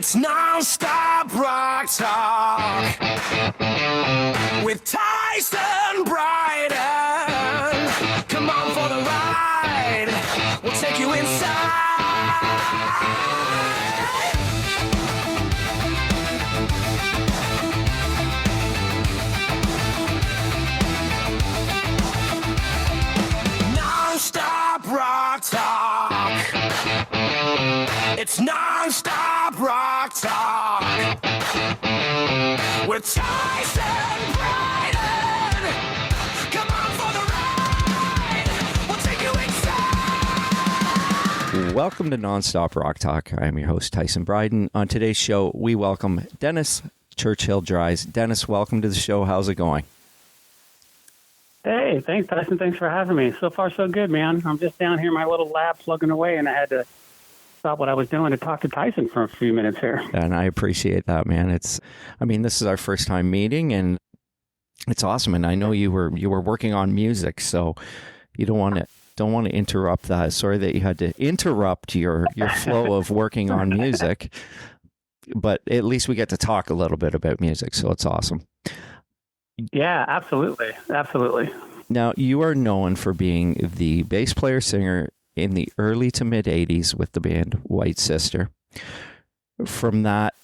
It's non-stop rock talk with Tyson Bryden. Come on for the ride. We'll take you inside. Non-stop rock talk. It's non-stop rock talk with Tyson Bryden. Come on for the ride. We'll take you inside. Welcome to Non-Stop Rock Talk. I'm your host, Tyson Bryden. On today's show, we welcome Dennis Churchill Dries. Dennis, welcome to the show. How's it going? Hey, thanks, Tyson. Thanks for having me. So far, so good, man. I'm just down here in my little lab plugging away, and I had to stop what I was doing to talk to Tyson for a few minutes here. And I appreciate that, man. This is our first time meeting, and it's awesome. And I know you were working on music, so you don't want to interrupt that. Sorry that you had to interrupt your flow of working on music, but at least we get to talk a little bit about music, so it's awesome. Yeah, absolutely. Absolutely. Now, you are known for being the bass player singer in the early to mid 80s with the band White Sister. From that,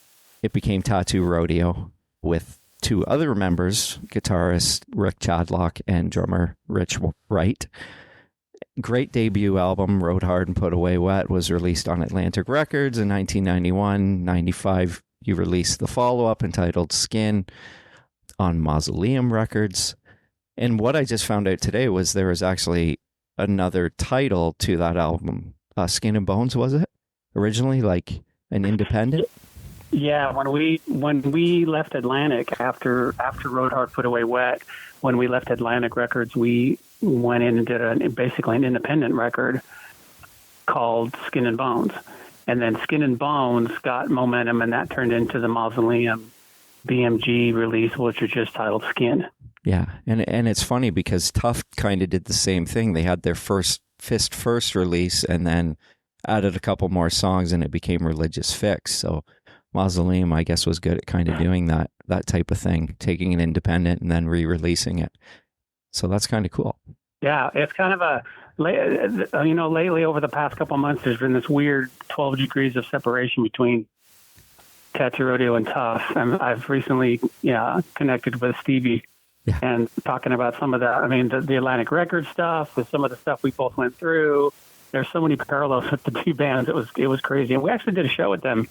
it became Tattoo Rodeo with two other members, guitarist Rick Chadlock and drummer Rich Wright. Great debut album, Rode Hard and Put Away Wet, was released on Atlantic Records in 1991. 95, you released the follow-up entitled Skin on Mausoleum Records. And what I just found out today was there was actually another title to that album. Skin and Bones, was it? Originally, like an independent? Yeah, when we left Atlantic after Rode Hard Put Away Wet, when we left Atlantic Records, we went in and did basically an independent record called Skin and Bones. And then Skin and Bones got momentum, and that turned into the Mausoleum BMG release, which was just titled Skin. Yeah, and it's funny because Tuft kind of did the same thing. They had their first release and then added a couple more songs, and it became Religious Fix. So Mausoleum, I guess, was good at kind of doing that type of thing, taking an independent and then re-releasing it. So that's kind of cool. Yeah, it's kind of lately over the past couple months, there's been this weird 12 degrees of separation between Tattoo Rodeo and Tuff. And I've recently, connected with Stevie. Yeah. And talking about some of the Atlantic Records stuff, with some of the stuff we both went through. There's so many parallels with the two bands. It was crazy. And we actually did a show with them.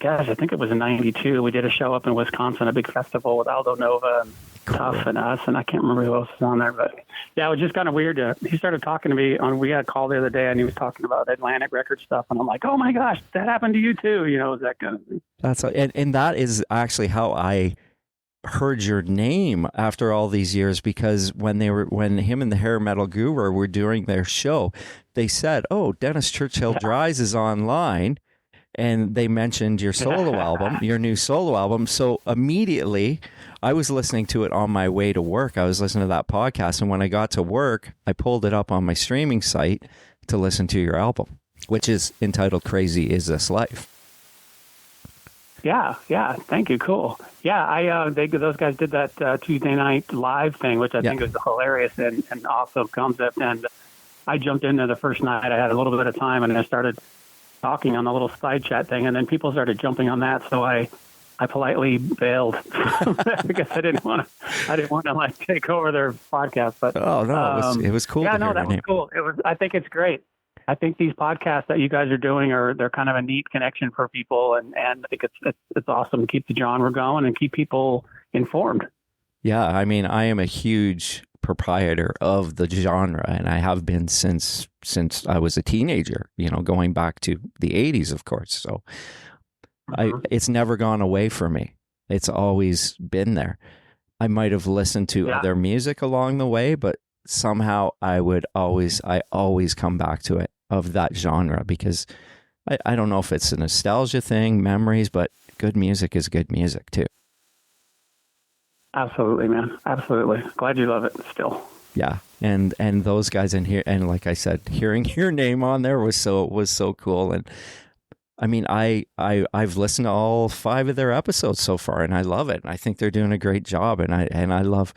Gosh, I think it was in '92. We did a show up in Wisconsin, a big festival with Aldo Nova and Tuff and us, and I can't remember who else was on there. But yeah, it was just kind of weird. He started talking to me we had a call the other day, and he was talking about Atlantic Records stuff, and I'm like, oh my gosh, that happened to you too. That kind of thing. And that is actually how I heard your name after all these years, because when him and the Hair Metal Guru were doing their show, they said, oh, Dennis Churchill Dries is online, and they mentioned your solo album, your new solo album. So immediately I was listening to it on my way to work. I was listening to that podcast, and when I got to work, I pulled it up on my streaming site to listen to your album, which is entitled Crazy Is This Life. Yeah. Thank you. Cool. Yeah, those guys did that Tuesday night live thing, which I think was hilarious and awesome concept. And I jumped in there the first night. I had a little bit of time, and I started talking on the little side chat thing, and then people started jumping on that. So I politely bailed because I didn't want to like take over their podcast. But oh no, it was cool. Yeah, no, that was cool. I think it's great. I think these podcasts that you guys are doing they're kind of a neat connection for people, and I think it's awesome to keep the genre going and keep people informed. Yeah, I mean, I am a huge proprietor of the genre, and I have been since I was a teenager, going back to the 80s, of course. So it's never gone away from me. It's always been there. I might have listened to other music along the way, but somehow I always come back to it, of that genre, because I don't know if it's a nostalgia thing, memories, but good music is good music too. Absolutely, man. Absolutely. Glad you love it still. Yeah. And those guys in here, and like I said, hearing your name on there was so cool. And I mean, I've listened to all 5 of their episodes so far, and I love it. I think they're doing a great job, and I love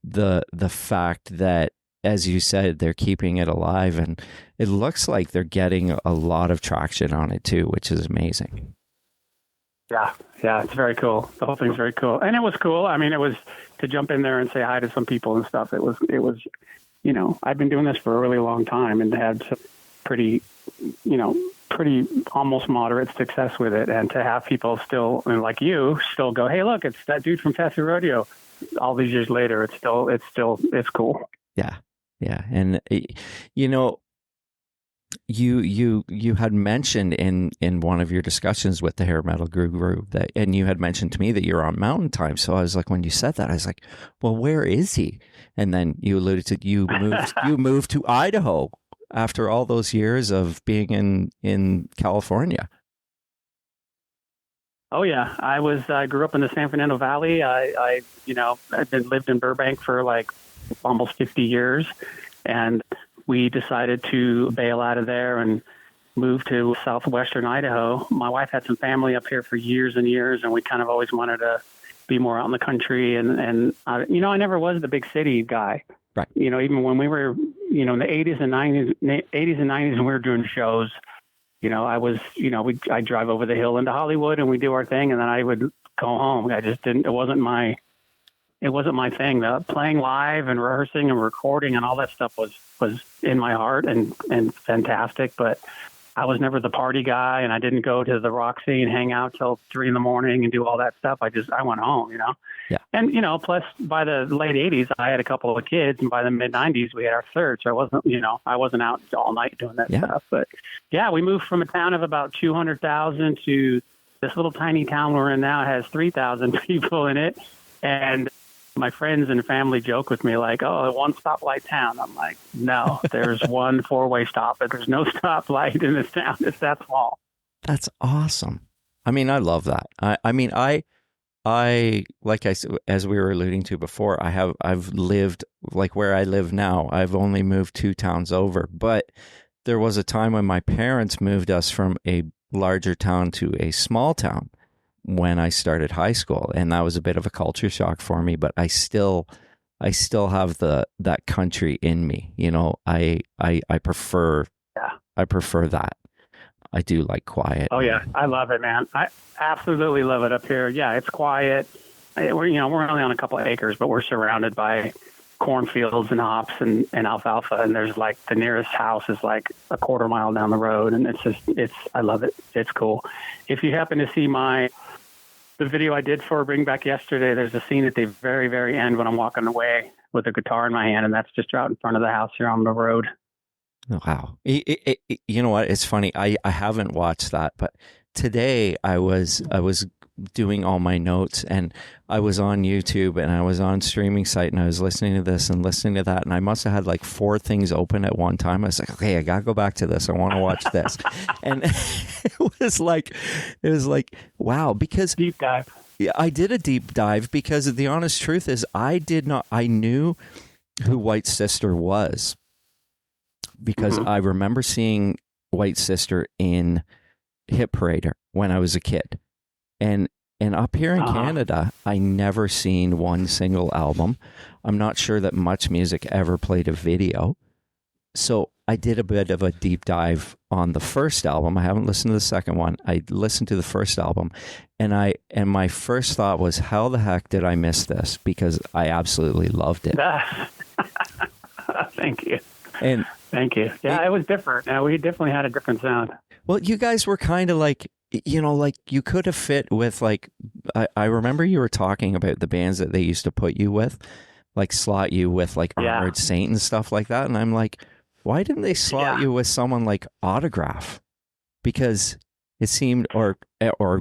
the fact that, as you said, they're keeping it alive, and it looks like they're getting a lot of traction on it too, which is amazing. Yeah, it's very cool. The whole thing's very cool, and it was cool. I mean, it was to jump in there and say hi to some people and stuff. It was, you know, I've been doing this for a really long time and had some pretty almost moderate success with it, and to have people still, and like you, still go, hey, look, it's that dude from Tattoo Rodeo. All these years later, it's cool. Yeah, and you know, you had mentioned in one of your discussions with the hair metal guru that, and you had mentioned to me that you're on Mountain Time. So I was like, when you said that, I was like, well, where is he? And then you alluded to you moved to Idaho after all those years of being in California. Oh yeah, I grew up in the San Fernando Valley. I lived in Burbank for like almost 50 years, and we decided to bail out of there and move to southwestern Idaho. My wife had some family up here for years and years, and we kind of always wanted to be more out in the country. And I never was the big city guy. Right. You know, even when we were, in the 80s and 90s, when we were doing shows, I'd drive over the hill into Hollywood and we'd do our thing, and then I would go home. It wasn't my thing. The playing live and rehearsing and recording and all that stuff was in my heart and fantastic, but I was never the party guy, and I didn't go to the Roxy and hang out till 3 a.m. and do all that stuff. I went home, Yeah. And, plus by the late 80s, I had a couple of kids, and by the mid 90s, we had our third. So I wasn't out all night doing that stuff. But yeah, we moved from a town of about 200,000 to this little tiny town we're in now. It has 3,000 people in it. And my friends and family joke with me like, oh, a one stoplight town. I'm like, no, there's one 4-way stop, but there's no stoplight in this town. It's that small. That's awesome. I mean, I love that. I like I said, as we were alluding to before, I've lived like where I live now. I've only moved 2 towns over, but there was a time when my parents moved us from a larger town to a small town when I started high school, and that was a bit of a culture shock for me, but I still have that country in me. I prefer that. I do like quiet. Oh yeah, I love it, man. I absolutely love it up here. Yeah, it's quiet. We're only on a couple of acres, but we're surrounded by cornfields and hops and alfalfa, and there's like the nearest house is like a quarter mile down the road, and I love it. It's cool. If you happen to see the video I did for Bring Back Yesterday, there's a scene at the very, very end when I'm walking away with a guitar in my hand, and that's just out in front of the house here on the road. Wow. You know what? It's funny. I haven't watched that, but today I was doing all my notes, and I was on YouTube and I was on streaming site, and I was listening to this and listening to that, and I must have had like 4 things open at one time. I was like, okay, I gotta go back to this. I want to watch this. And it was like, wow, because Deep dive. Yeah, I did a deep dive because the honest truth is I knew who White Sister was because I remember seeing White Sister in Hit Parader when I was a kid. And up here in Canada, I never seen one single album. I'm not sure that Much Music ever played a video. So I did a bit of a deep dive on the first album. I haven't listened to the second one. I listened to the first album, and my first thought was, how the heck did I miss this? Because I absolutely loved it. Thank you. And thank you. Yeah, it was different. We definitely had a different sound. Well, you guys were kind of like, like you could have fit with like, I remember you were talking about the bands that they used to put you with, like slot you with like Armored Saint and stuff like that. And I'm like, why didn't they slot you with someone like Autograph? Because it seemed, or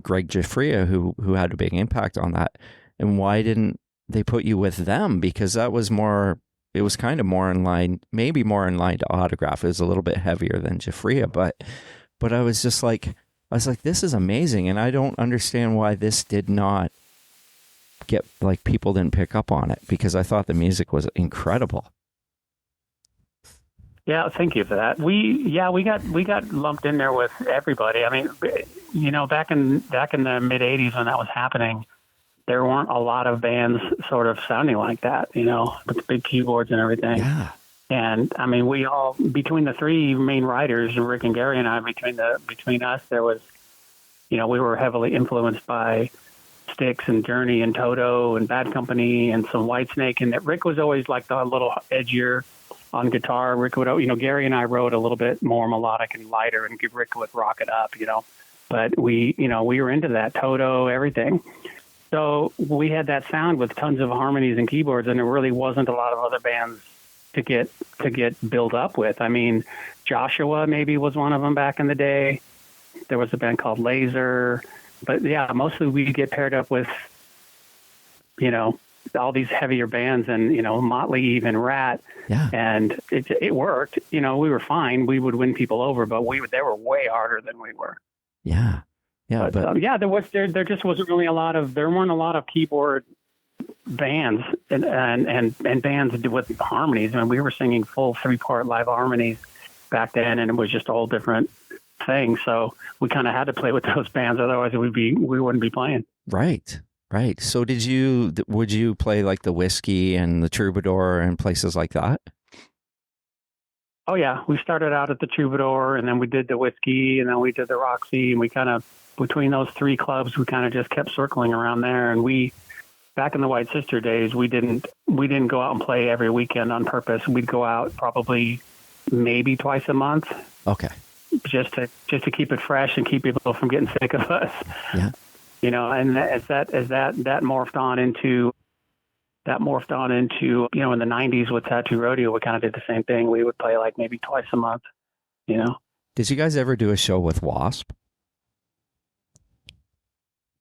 Greg Giuffria, who had a big impact on that. And why didn't they put you with them? Because that was more, it was kind of more in line, maybe more in line to Autograph. It was a little bit heavier than Giuffria, but I was just like, this is amazing. And I don't understand why this did not get, like, people didn't pick up on it, because I thought the music was incredible. Yeah, thank you for that. We got lumped in there with everybody. I mean, back in the mid '80s when that was happening, there weren't a lot of bands sort of sounding like that, with the big keyboards and everything. Yeah. And I mean, we all, between the three main writers, Rick and Gary and I, between us, there was, we were heavily influenced by Styx and Journey and Toto and Bad Company and some Whitesnake. And that Rick was always like the little edgier on guitar. Rick would, Gary and I wrote a little bit more melodic and lighter, and Rick would rock it up, But we were into that Toto, everything. So we had that sound with tons of harmonies and keyboards, and there really wasn't a lot of other bands to get built up with. I mean, Joshua maybe was one of them back in the day. There was a band called Laser, but yeah, mostly we get paired up with, all these heavier bands and, Motley, even Rat. Yeah. And it worked. We were fine. We would win people over, but they were way harder than we were. Yeah. Yeah. But there just wasn't really there weren't a lot of keyboard bands and bands with harmonies. I mean, we were singing full 3-part live harmonies back then, and it was just a whole different thing. So we kind of had to play with those bands, otherwise we wouldn't be playing. Right. So would you play like the Whiskey and the Troubadour and places like that? Oh yeah, we started out at the Troubadour, and then we did the Whiskey, and then we did the Roxy, and we kind of, between those three clubs, we kind of just kept circling around there. And back in the White Sister days, we didn't go out and play every weekend on purpose. We'd go out probably maybe twice a month. Okay. Just to keep it fresh and keep people from getting sick of us. Yeah. And as that morphed on into in the 90s with Tattoo Rodeo, we kind of did the same thing. We would play like maybe twice a month. Did you guys ever do a show with Wasp?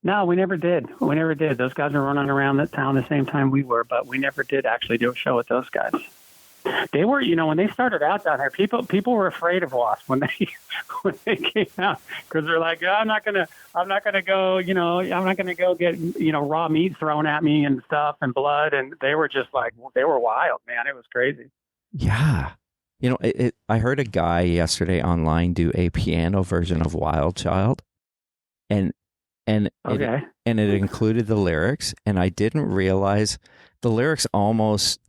No, we never did. Those guys were running around the town the same time we were, but we never did actually do a show with those guys. They were, when they started out down here, people were afraid of Wasp when they came out, because they're like, I'm not gonna go get raw meat thrown at me and stuff and blood, and they were just like, they were wild, man. It was crazy. Yeah. I heard a guy yesterday online do a piano version of Wild Child, and okay. it included the lyrics, and I didn't realize the lyrics almost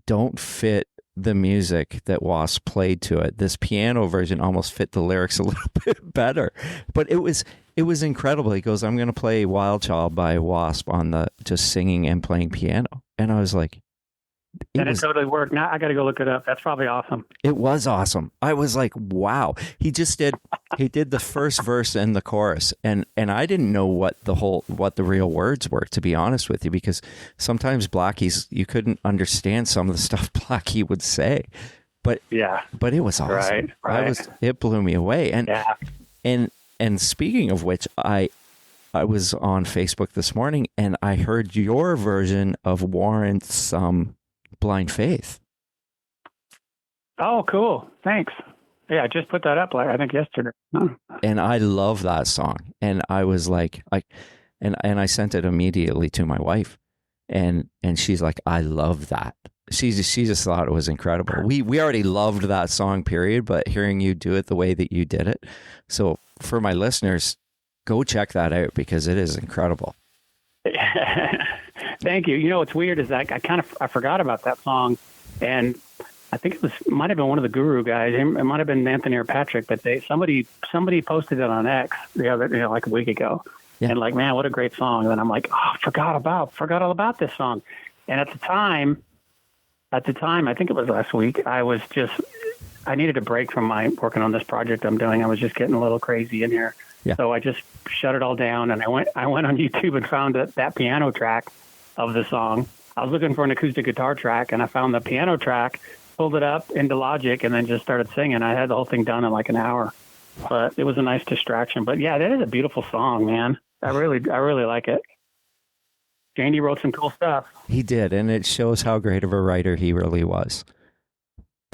don't fit the music that Wasp played to it. This piano version almost fit the lyrics a little bit better, but it was incredible. He goes, I'm going to play Wild Child by Wasp on the just singing and playing piano. And I was like, it totally worked. Now I got to go look it up. That's probably awesome. It was awesome. I was like, wow. He did the first verse and the chorus, and I didn't know what the real words were, to be honest with you, because sometimes you couldn't understand some of the stuff Blackie would say. But yeah, but it was awesome. Right. It blew me away. And yeah. And speaking of which, I was on Facebook this morning and I heard your version of Warrant's Blind Faith. Oh, cool. Thanks. Yeah, I just put that up I think yesterday. And I love that song. And I was like, and I sent it immediately to my wife. And she's like, I love that. She just thought it was incredible. We already loved that song, period, but hearing you do it the way that you did it. So for my listeners, go check that out because it is incredible. Thank you. What's weird is that I forgot about that song, and I think it might have been one of the Guru guys. It might have been Anthony or Patrick, but somebody posted it on X the other, like a week ago, yeah. And like, man, what a great song. And then I'm like, oh, forgot all about this song. And at the time, I think it was last week, I needed a break from my working on this project I'm doing. I was just getting a little crazy in here. Yeah. So I just shut it all down, and I went on YouTube and found that piano track of the song. I was looking for an acoustic guitar track, and I found the piano track, pulled it up into Logic, and then just started singing. I had the whole thing done in like an hour, but it was a nice distraction. But yeah, that is a beautiful song, man. I really like it. Jandy wrote some cool stuff. He did, and it shows how great of a writer he really was.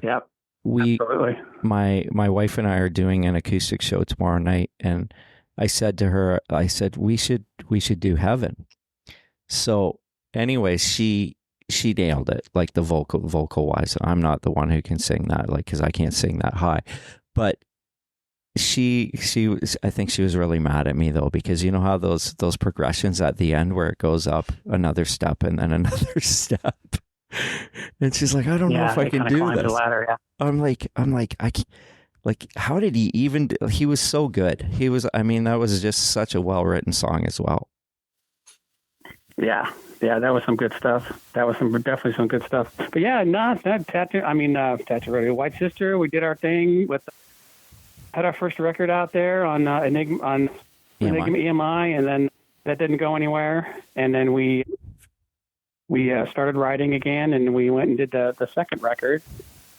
Yep. Absolutely. My wife and I are doing an acoustic show tomorrow night, and I said to her, we should do Heaven. So anyway, she she nailed it, like the vocal wise. I'm not the one who can sing that, like, because I can't sing that high. But she was, I think she was really mad at me though, because you know how those progressions at the end where it goes up another step and then another step, and she's like, I don't know if I can do this. The ladder, yeah. I'm like, I can't, like, how did he even do? He was so good. He was, I mean, that was just such a well-written song as well. Yeah, that was some good stuff. That was definitely some good stuff. But yeah, Tattoo Rodeo, White Sister, we did our thing had our first record out there on Enigma EMI, and then that didn't go anywhere. And then we started writing again, and we went and did the second record.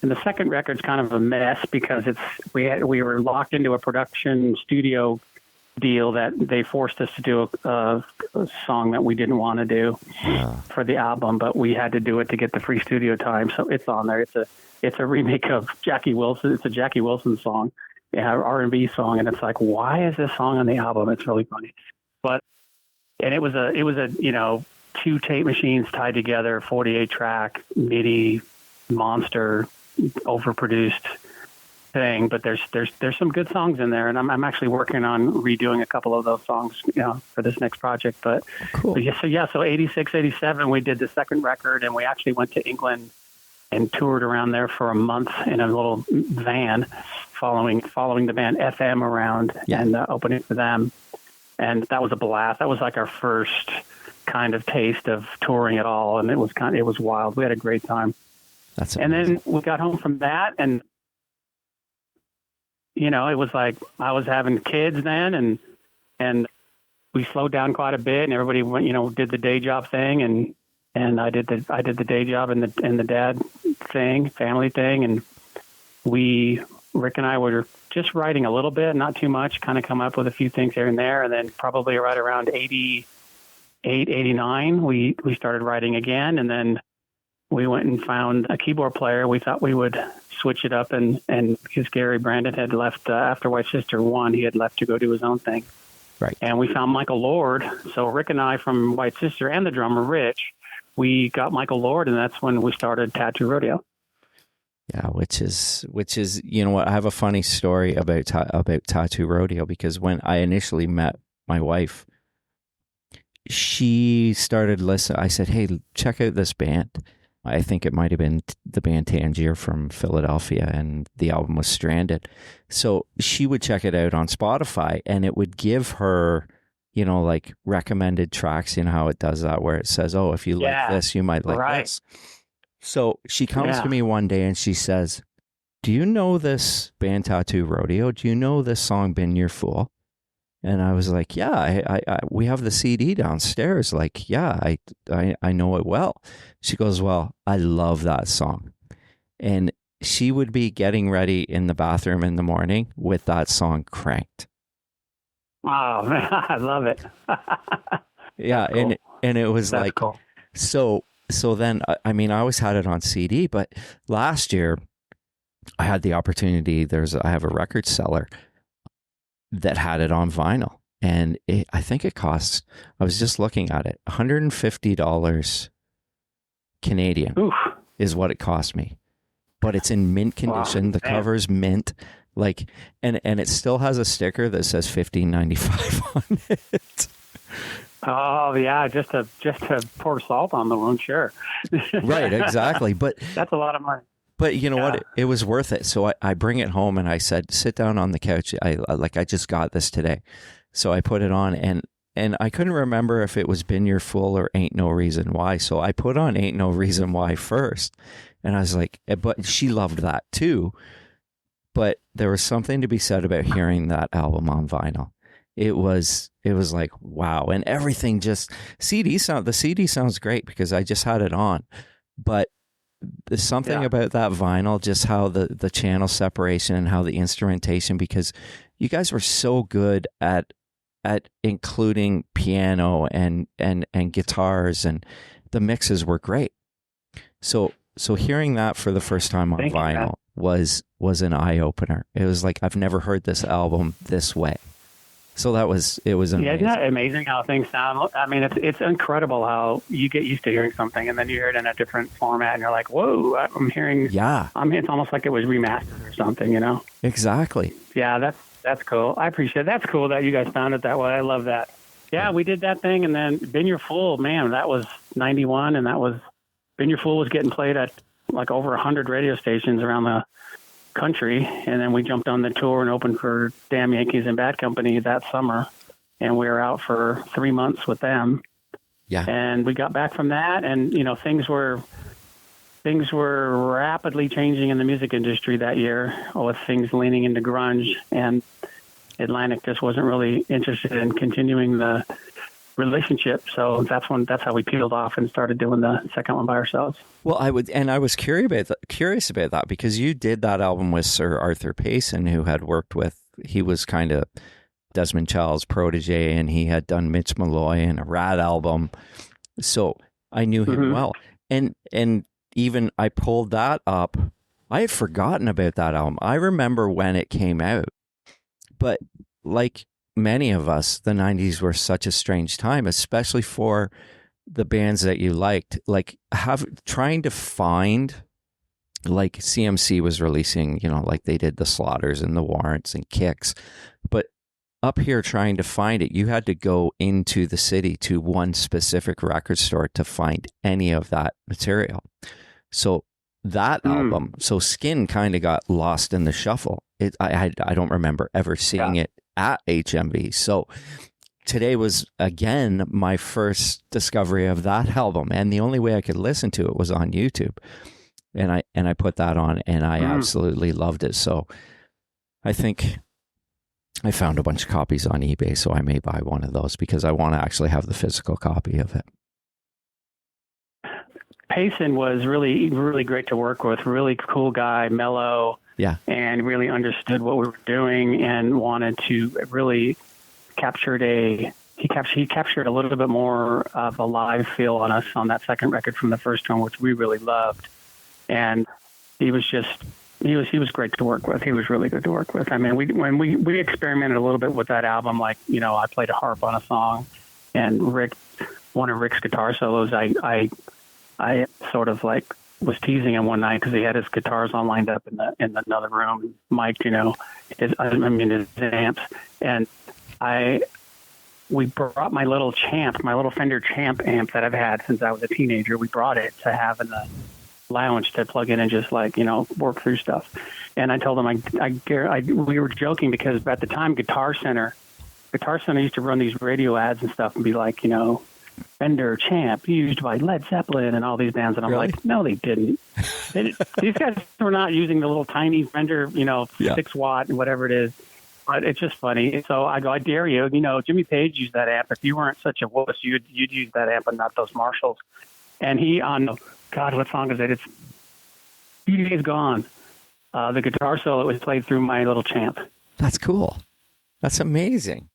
And the second record's kind of a mess because we were locked into a production studio deal that they forced us to do a song that we didn't want to do for the album, but we had to do it to get the free studio time. So it's on there. It's a remake of Jackie Wilson. It's a Jackie Wilson song, R&B song, and it's like, why is this song on the album? It's really funny, and it was a 2 tape machines tied together, 48 track MIDI monster, overproduced thing, but there's some good songs in there, and I'm actually working on redoing a couple of those songs, for this next project. But cool. So 86, 87, we did the second record, and we actually went to England and toured around there for a month in a little van, following the band FM around and opening for them, and that was a blast. That was like our first kind of taste of touring at all, and it was wild. We had a great time. That's amazing. And then we got home from that, and it was like I was having kids then, and we slowed down quite a bit, and everybody went, did the day job thing, and I did the day job and the dad thing, family thing, and Rick and I were just writing a little bit, not too much, kind of come up with a few things here and there, and then probably right around 88, 89, we started writing again, and then we went and found a keyboard player. We thought we would switch it up, and because Gary Brandon had left after White Sister 1, he had left to go do his own thing. Right. And we found Michael Lord. So Rick and I from White Sister and the drummer Rich, we got Michael Lord, and that's when we started Tattoo Rodeo. Yeah, which is I have a funny story about Tattoo Rodeo, because when I initially met my wife, she started listening. I said, "Hey, check out this band." I think it might have been the band Tangier from Philadelphia, and the album was Stranded. So she would check it out on Spotify, and it would give her, like recommended tracks. You know how it does that, where it says, "Oh, if you like this, you might like this." So she comes to me one day and she says, "Do you know this band Tattoo Rodeo? Do you know this song, Been Your Fool?" And I was like, "Yeah, I we have the CD downstairs. Like, yeah, I know it well." She goes, "Well, I love that song." And she would be getting ready in the bathroom in the morning with that song cranked. Oh, man, I love it. Yeah, cool. and it was That's like, cool. So then, I mean, I always had it on CD, but last year I had the opportunity. I have a record seller that had it on vinyl, and I think it costs, I was just looking at it, $150 Canadian. Oof. Is what it cost me, but it's in mint condition. The cover's mint, like, and it still has a sticker that says $15.95 on it. Oh yeah, just to pour salt on the wound, sure. Right, exactly. But that's a lot of money. But you know what? It was worth it. So I bring it home and I said, "Sit down on the couch. I just got this today." So I put it on, and I couldn't remember if it was Been Your Fool or Ain't No Reason Why. So I put on Ain't No Reason Why first. And I was like, but she loved that too. But there was something to be said about hearing that album on vinyl. It was like, wow. And everything just, the CD sounds great because I just had it on. But there's something about that vinyl, just how the channel separation and how the instrumentation, because you guys were so good at including piano and guitars, and the mixes were great. So hearing that for the first time on vinyl was an eye opener. It was like, I've never heard this album this way. So it was Yeah, amazing. isn't that amazing how things sound? I mean, it's incredible how you get used to hearing something and then you hear it in a different format and you're like, whoa, I'm hearing, Yeah, it's almost like it was remastered or something, you know? exactly. Yeah, that's cool. I appreciate it. That's cool that you guys found it that way. I love that. Yeah, we did that thing, and then Been Your Fool, man, that was 91, and that was, Been Your Fool was getting played at like over 100 radio stations around the country, and then we jumped on the tour and opened for Damn Yankees and Bad Company that summer, and we were out for 3 months with them. Yeah. And we got back from that, and things were rapidly changing in the music industry that year, with things leaning into grunge, and Atlantic just wasn't really interested in continuing the relationship. So that's how we peeled off and started doing the second one by ourselves. Well, I was curious about that because you did that album with Sir Arthur Payson, who had worked with, he was kind of Desmond Child's protege, and he had done Mitch Malloy and a Rat album. So I knew him well. And even I pulled that up. I had forgotten about that album. I remember when it came out, but like many of us, the 90s were such a strange time, especially for the bands that you liked. Like trying to find, like CMC was releasing, like they did the Slaughters and the Warrants and Kicks, but up here trying to find it, you had to go into the city to one specific record store to find any of that material. So that album, so Skin kind of got lost in the shuffle. I don't remember ever seeing it at HMV. So today was again my first discovery of that album, and the only way I could listen to it was on YouTube. And I put that on, and I absolutely loved it. So I think I found a bunch of copies on eBay, so I may buy one of those because I want to actually have the physical copy of it. Payson was really, really great to work with. Really cool guy, mellow, and really understood what we were doing and wanted to really capture he captured a little bit more of a live feel on us on that second record from the first one, which we really loved. And he was great to work with. He was really good to work with. I mean, we experimented a little bit with that album. Like, I played a harp on a song, and one of Rick's guitar solos, I sort of like was teasing him one night because he had his guitars all lined up in another room, mic'd, his amps, and we brought my little Fender Champ amp that I've had since I was a teenager. We brought it to have in the lounge to plug in and just work through stuff. And I told him we were joking because at the time Guitar Center used to run these radio ads and stuff and be like, Fender Champ used by Led Zeppelin and all these bands, and I'm like, no, they didn't. These guys were not using the little tiny Fender, 6 watt and whatever it is. But it's just funny. So I go, I dare you. Jimmy Page used that amp. If you weren't such a wuss, you'd use that amp and not those Marshalls. And he God, what song is it? It's Few Days Gone. The guitar solo was played through my little Champ. That's cool. That's amazing.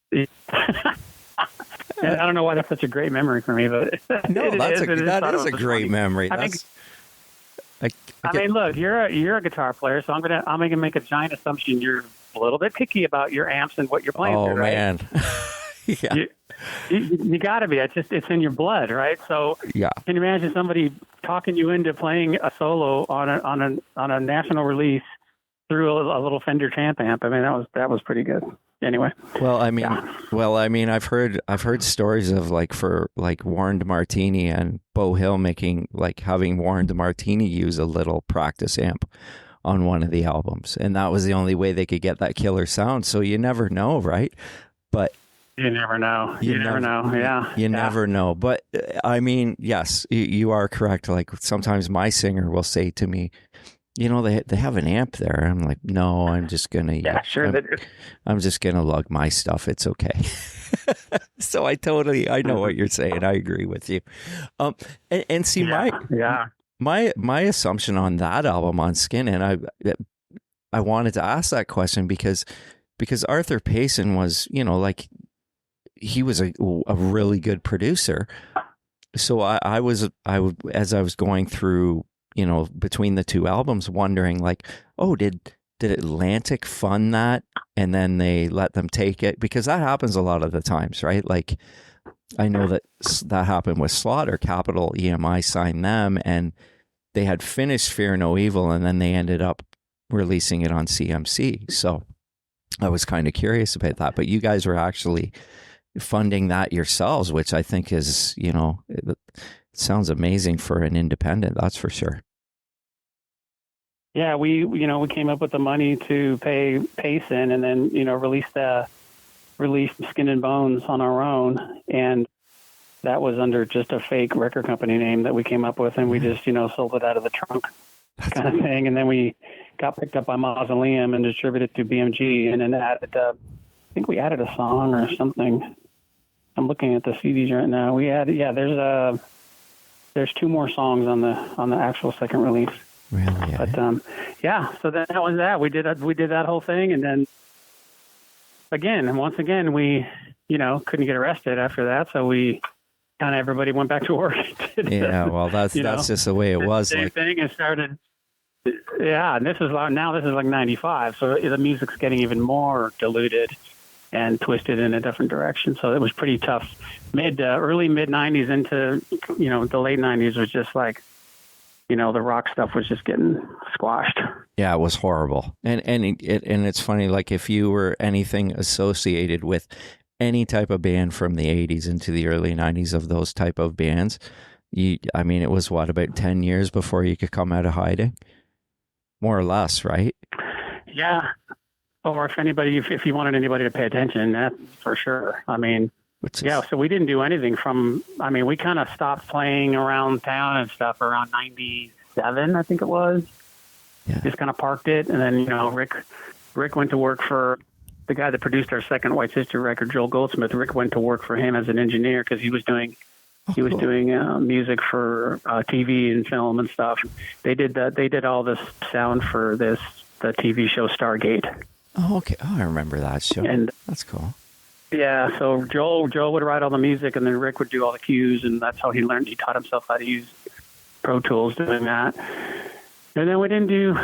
I don't know why that's such a great memory for me, but no, that is a great memory. I mean, look, you're a guitar player, so I'm gonna make a giant assumption you're a little bit picky about your amps and what you're playing through, right? Oh man, yeah. You got to be. It's in your blood, right? So yeah. Can you imagine somebody talking you into playing a solo on a national release through a little Fender Champ amp? I mean, that was pretty good. Anyway. Well, I mean, I've heard stories of Warren DeMartini and Beau Hill having Warren DeMartini use a little practice amp on one of the albums, and that was the only way they could get that killer sound. So you never know, right? But you never know. You never know. Yeah. You never know. But I mean, yes, you are correct. Like sometimes my singer will say to me, they have an amp there. I'm like, no, I'm just gonna. Yeah, sure. I'm just gonna lug my stuff. It's okay. So I know what you're saying. I agree with you. And see, my assumption on that album on Skin, and I wanted to ask that question because Arthur Payson was, he was a really good producer. So I was as I was going through, between the two albums, wondering did did Atlantic fund that and then they let them take it? Because that happens a lot of the times, right? Like, I know that happened with Slaughter. Capital EMI signed them and they had finished Fear No Evil and then they ended up releasing it on CMC. So I was kind of curious about that. But you guys were actually funding that yourselves, which I think is, it sounds amazing for an independent, that's for sure. Yeah, we came up with the money to pay Payson and then, released Skin and Bones on our own. And that was under just a fake record company name that we came up with. And we just, sold it out of the trunk kind of thing. And then we got picked up by Mausoleum and distributed to BMG and then added, I think we added a song or something. I'm looking at the CDs right now. We added, there's 2 more songs on the actual second release. Really? But so that was that. We did that whole thing, and then once again, we couldn't get arrested after that, so we kind of everybody went back to work. Well, that's just the way it was. Same thing and started. Yeah, and this is like 95, so the music's getting even more diluted and twisted in a different direction. So it was pretty tough. Early mid 90s into the late 90s was just like. The rock stuff was just getting squashed. Yeah, it was horrible. And it's funny, like if you were anything associated with any type of band from the 80s into the early 90s of those type of bands, it was about 10 years before you could come out of hiding? More or less, right? Yeah. Or if you wanted anybody to pay attention, that's for sure. So we didn't do anything we kind of stopped playing around town and stuff around 97, I think it was. Yeah. Just kind of parked it. And then, Rick went to work for the guy that produced our second White Sister record, Joel Goldsmith. Rick went to work for him as an engineer because he was doing music for TV and film and stuff. They did all this sound for the TV show Stargate. Oh, okay. Oh, I remember that show. And that's cool. Yeah, so Joel would write all the music, and then Rick would do all the cues, and that's how he learned. He taught himself how to use Pro Tools doing that. And then we didn't do,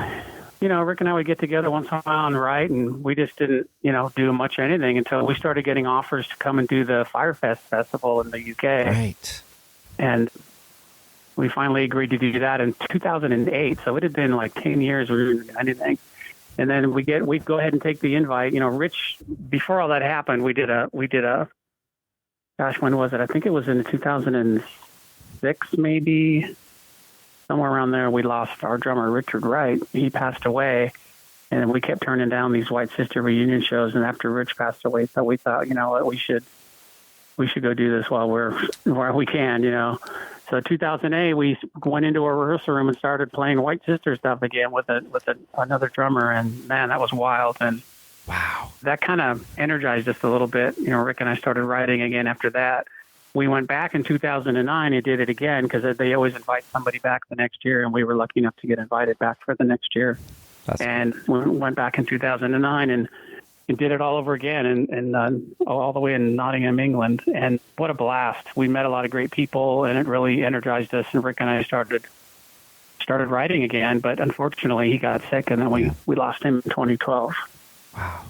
Rick and I would get together once in a while and write, and we just didn't, do much of anything until we started getting offers to come and do the Firefest Festival in the UK. Right. And we finally agreed to do that in 2008, so it had been like 10 years we didn't do anything. And then we'd go ahead and take the invite. Rich, before all that happened, we did a, gosh, when was it? I think it was in 2006, maybe somewhere around there. We lost our drummer, Richard Wright. He passed away. And then we kept turning down these White Sister reunion shows. And after Rich passed away, so we thought, what, we should go do this while we can, So 2008, we went into our rehearsal room and started playing White Sister stuff again with another drummer, and man, that was wild. And wow, that kind of energized us a little bit. Rick and I started writing again after that. We went back in 2009 and did it again because they always invite somebody back the next year, and we were lucky enough to get invited back for the next year. And we went back in 2009 and did it all over again, and all the way in Nottingham, England. And what a blast. We met a lot of great people, and it really energized us. And Rick and I started writing again, but unfortunately he got sick, and then we lost him in 2012. Wow.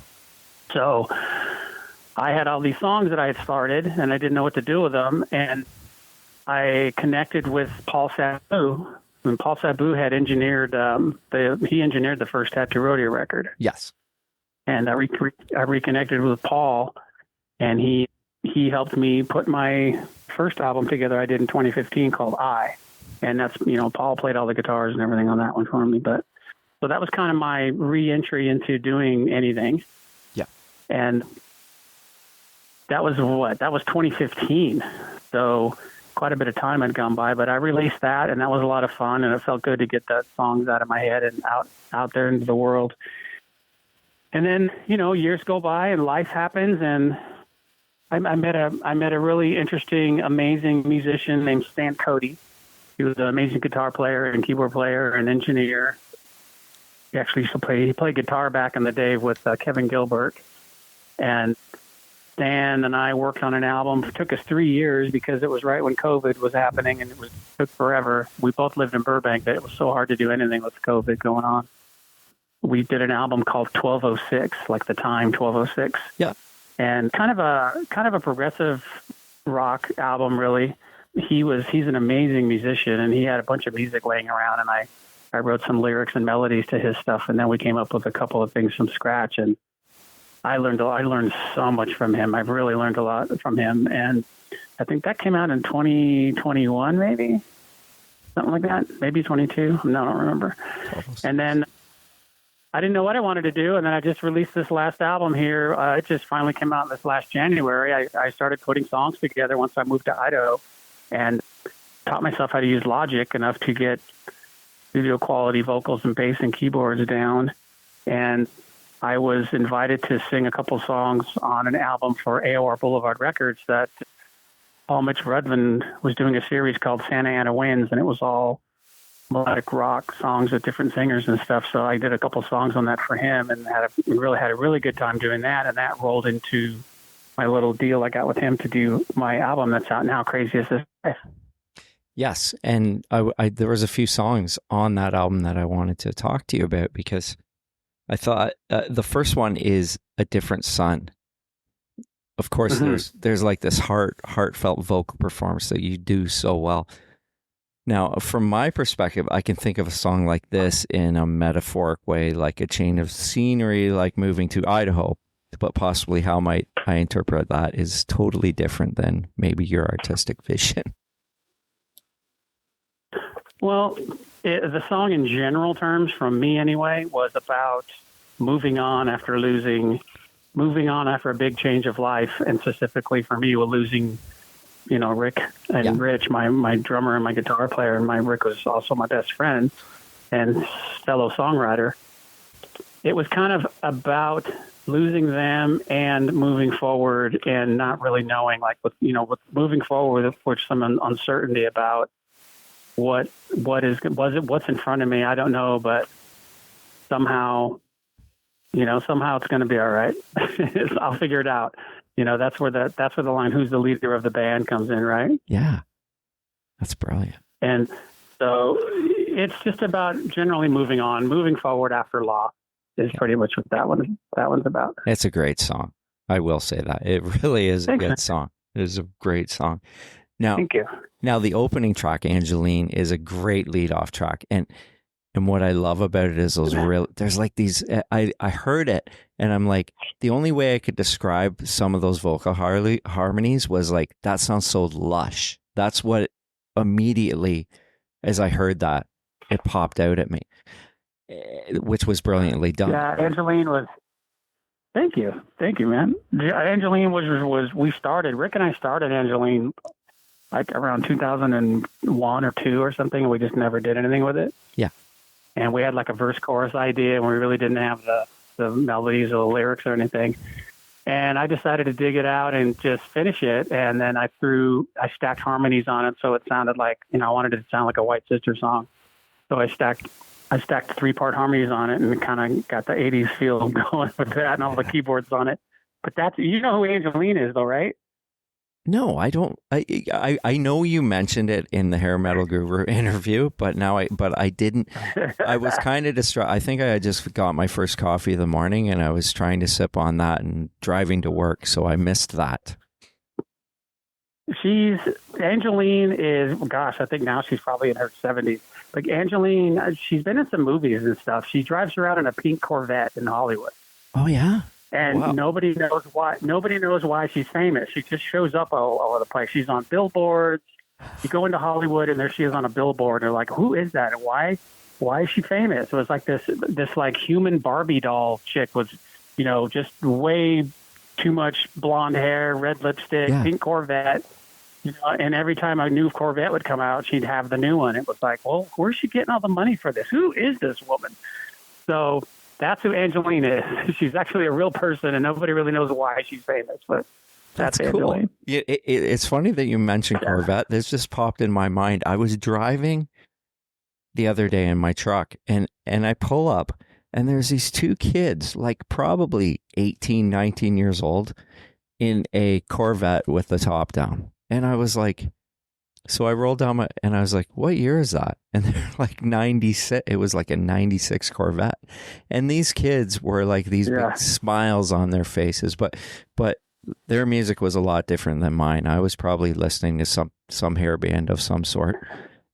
So I had all these songs that I had started, and I didn't know what to do with them. And I connected with Paul Sabu, and Paul Sabu had engineered the first Tattoo Rodeo record. Yes. And I reconnected with Paul, and he helped me put my first album together I did in 2015 called I. And that's, Paul played all the guitars and everything on that one for me. But so that was kind of my re-entry into doing anything. Yeah. And that was 2015. So quite a bit of time had gone by, but I released that, and that was a lot of fun, and it felt good to get the songs out of my head and out there into the world. And then, years go by and life happens, and I met a really interesting, amazing musician named Stan Cody. He was an amazing guitar player and keyboard player and engineer. He actually used to play guitar back in the day with Kevin Gilbert. And Stan and I worked on an album. It took us 3 years because it was right when COVID was happening, and it took forever. We both lived in Burbank, but it was so hard to do anything with COVID going on. we did an album called 1206, like the time 1206. Yeah. And kind of a progressive rock album, really. He's an amazing musician, and he had a bunch of music laying around, and I wrote some lyrics and melodies to his stuff, and then we came up with a couple of things from scratch, and I learned so much from him. I've really learned a lot from him, and I think that came out in 2021, maybe something like that, maybe 22. No, I don't remember. And then I didn't know what I wanted to do, and then I just released this last album here. It just finally came out this last January. I started putting songs together once I moved to Idaho, and taught myself how to use Logic enough to get studio quality vocals and bass and keyboards down. And I was invited to sing a couple songs on an album for AOR Blvd Records that Paul Mitch Rudvin was doing a series called Santa Ana Winds, and it was all melodic rock songs with different singers and stuff. So I did a couple songs on that for him, and really had a really good time doing that. And that rolled into my little deal I got with him to do my album that's out now, Crazy as This Life. Yes, and I there was a few songs on that album that I wanted to talk to you about, because I thought the first one is A Different Sun. Of course, there's like this heartfelt vocal performance that you do so well. Now, from my perspective, I can think of a song like this in a metaphoric way, like a chain of scenery, like moving to Idaho. But possibly how might I interpret that is totally different than maybe your artistic vision. Well, the song in general terms, from me anyway, was about moving on after a big change of life, and specifically for me, with losing, Rick and Rich, my drummer and my guitar player, and Rick was also my best friend and fellow songwriter. It was kind of about losing them and moving forward, and not really knowing, with moving forward with some uncertainty about what's in front of me. I don't know, but somehow it's going to be all right. I'll figure it out. That's where the line, "Who's the leader of the band?" comes in, right? Yeah. That's brilliant. And so it's just about generally moving on, moving forward after loss is pretty much what that one's about. It's a great song. I will say that. It really is a good song. It is a great song. Now, thank you. Now, the opening track, Angeline, is a great lead-off track. And what I love about it is there's like these, I heard it, and I'm like, the only way I could describe some of those vocal harmonies was like, that sounds so lush. That's what immediately, as I heard that, it popped out at me, which was brilliantly done. Yeah, Angeline was, thank you, man. Angeline was Rick and I started Angeline like around 2001 or 2 or something, and we just never did anything with it. Yeah. And we had like a verse chorus idea, and we really didn't have the melodies or the lyrics or anything. And I decided to dig it out and just finish it. And then I stacked harmonies on it, so it sounded like, I wanted it to sound like a White Sister song. So I stacked 3-part harmonies on it, and it kind of got the 80s feel going with that and all the keyboards on it. But that's, who Angeline is though, right? No, I don't. I know you mentioned it in the Hair Metal Guru interview, but I didn't. I was kind of distraught. I think I had just got my first coffee of the morning, and I was trying to sip on that and driving to work, so I missed that. Angeline is, gosh, I think now she's probably in her 70s. Like Angeline, she's been in some movies and stuff. She drives around in a pink Corvette in Hollywood. Oh yeah. And Nobody knows why. Nobody knows why she's famous. She just shows up all over the place. She's on billboards. You go into Hollywood, and there she is on a billboard. They're like, "Who is that? And why is she famous?" It was like this like human Barbie doll chick was, just way too much blonde hair, red lipstick, pink Corvette. And every time a new Corvette would come out, she'd have the new one. It was like, well, where's she getting all the money for this? Who is this woman? So that's who Angeline is. She's actually a real person, and nobody really knows why she's famous, but that's Angeline. Cool. It's funny that you mentioned Corvette. This just popped in my mind. I was driving the other day in my truck, and I pull up, and there's these 2 kids, like probably 18, 19 years old, in a Corvette with the top down. And I was like, So I rolled down and I was like, what year is that? And they're like 96. It was like a 96 Corvette. And these kids were like these big smiles on their faces, but their music was a lot different than mine. I was probably listening to some hair band of some sort,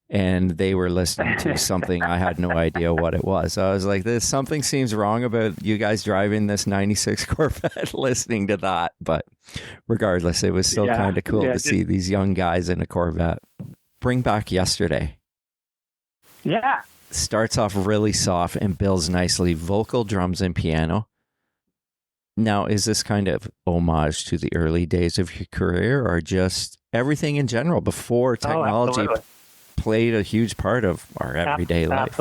and they were listening to something I had no idea what it was. So I was like, something seems wrong about you guys driving this 96 Corvette listening to that. But regardless, it was still kind of cool to see these young guys in a Corvette. Bring Back Yesterday. Yeah. Starts off really soft and builds nicely. Vocal, drums, and piano. Now, is this kind of homage to the early days of your career, or just everything in general before technology played a huge part of our everyday life?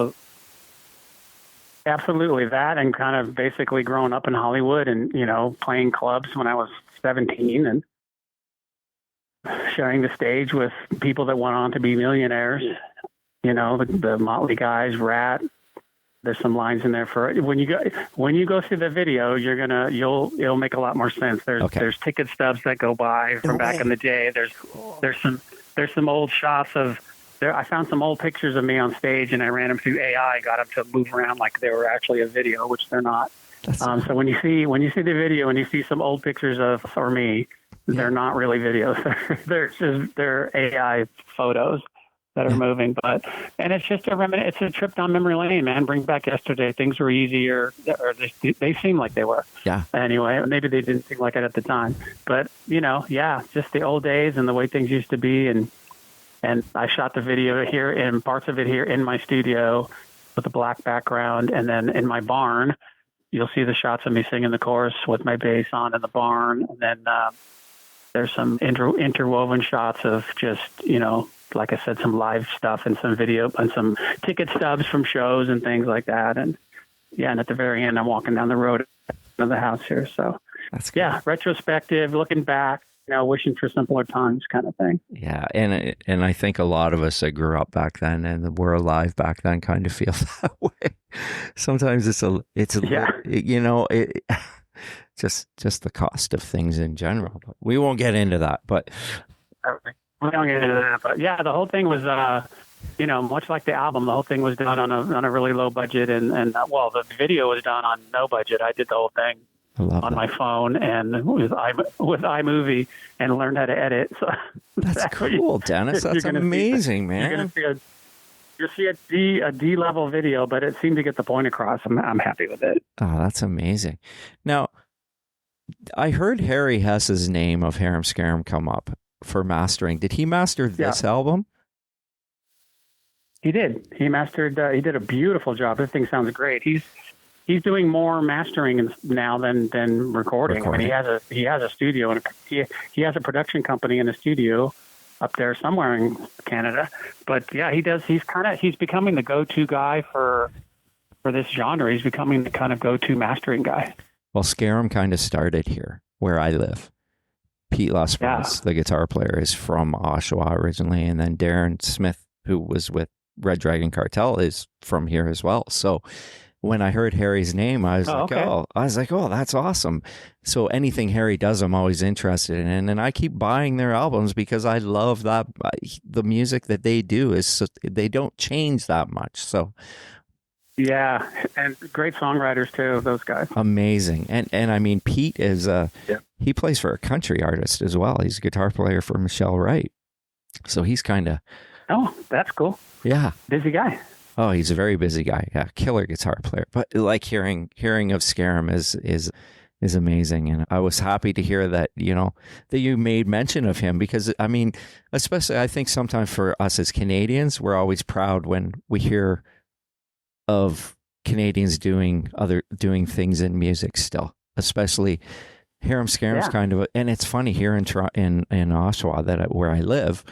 Absolutely. That, and kind of basically growing up in Hollywood and, playing clubs when I was 17 and sharing the stage with people that went on to be millionaires, the Motley guys, Rat. There's some lines in there for when you go through the video, it'll make a lot more sense. There's ticket stubs that go by from back in the day. There's some old shots of there. I found some old pictures of me on stage, and I ran them through AI, got them to move around like they were actually a video, which they're not. So when you see the video and you see some old pictures of me, they're not really videos. They're AI photos that are moving, and it's just it's a trip down memory lane, man. Bring Back Yesterday. Things were easier, or they seem like they were. Yeah. Anyway, maybe they didn't seem like it at the time, but just the old days and the way things used to be, and I shot the video here and parts of it here in my studio with a black background, and then in my barn, you'll see the shots of me singing the chorus with my bass on in the barn, and then there's some interwoven shots of just like I said, some live stuff and some video and some ticket stubs from shows and things like that. And and at the very end, I'm walking down the road of the house here. So that's cool. Retrospective, looking back, wishing for simpler times kind of thing. Yeah. And I think a lot of us that grew up back then and were alive back then kind of feel that way. Sometimes it's just the cost of things in general. But we won't get into that, but we don't get into that, but the whole thing was, much like the album, the whole thing was done on a really low budget, and the video was done on no budget. I did the whole thing on my phone and with iMovie and learned how to edit. So that's cool, Dennis. That's amazing, man. You'll see a D level video, but it seemed to get the point across. I'm happy with it. Oh, that's amazing. Now, I heard Harry Hess's name of Harem Scarum come up for mastering. Did he master this album? He did. He mastered. He did a beautiful job. This thing sounds great. He's doing more mastering now than recording. I mean, he has a studio and he has a production company and a studio up there somewhere in Canada. But he does. He's becoming the go-to guy for this genre. He's becoming the kind of go-to mastering guy. Well, Scarum kind of started here where I live. Pete Lasparas, the guitar player, is from Oshawa originally, and then Darren Smith, who was with Red Dragon Cartel, is from here as well. So when I heard Harry's name, I was oh, that's awesome. So anything Harry does, I'm always interested in, and I keep buying their albums because I love that the music that they do they don't change that much. So. Yeah, and great songwriters too, those guys. Amazing. And I mean, Pete is he plays for a country artist as well. He's a guitar player for Michelle Wright. So he's kind of... Oh, that's cool. Yeah. Busy guy. Oh, he's a very busy guy. Yeah, killer guitar player. But like hearing of Scarum is amazing. And I was happy to hear that, that you made mention of him because, I mean, especially I think sometimes for us as Canadians, we're always proud when we hear of Canadians doing things in music still, especially Harem Scarum's kind of and it's funny here in Oshawa where I live,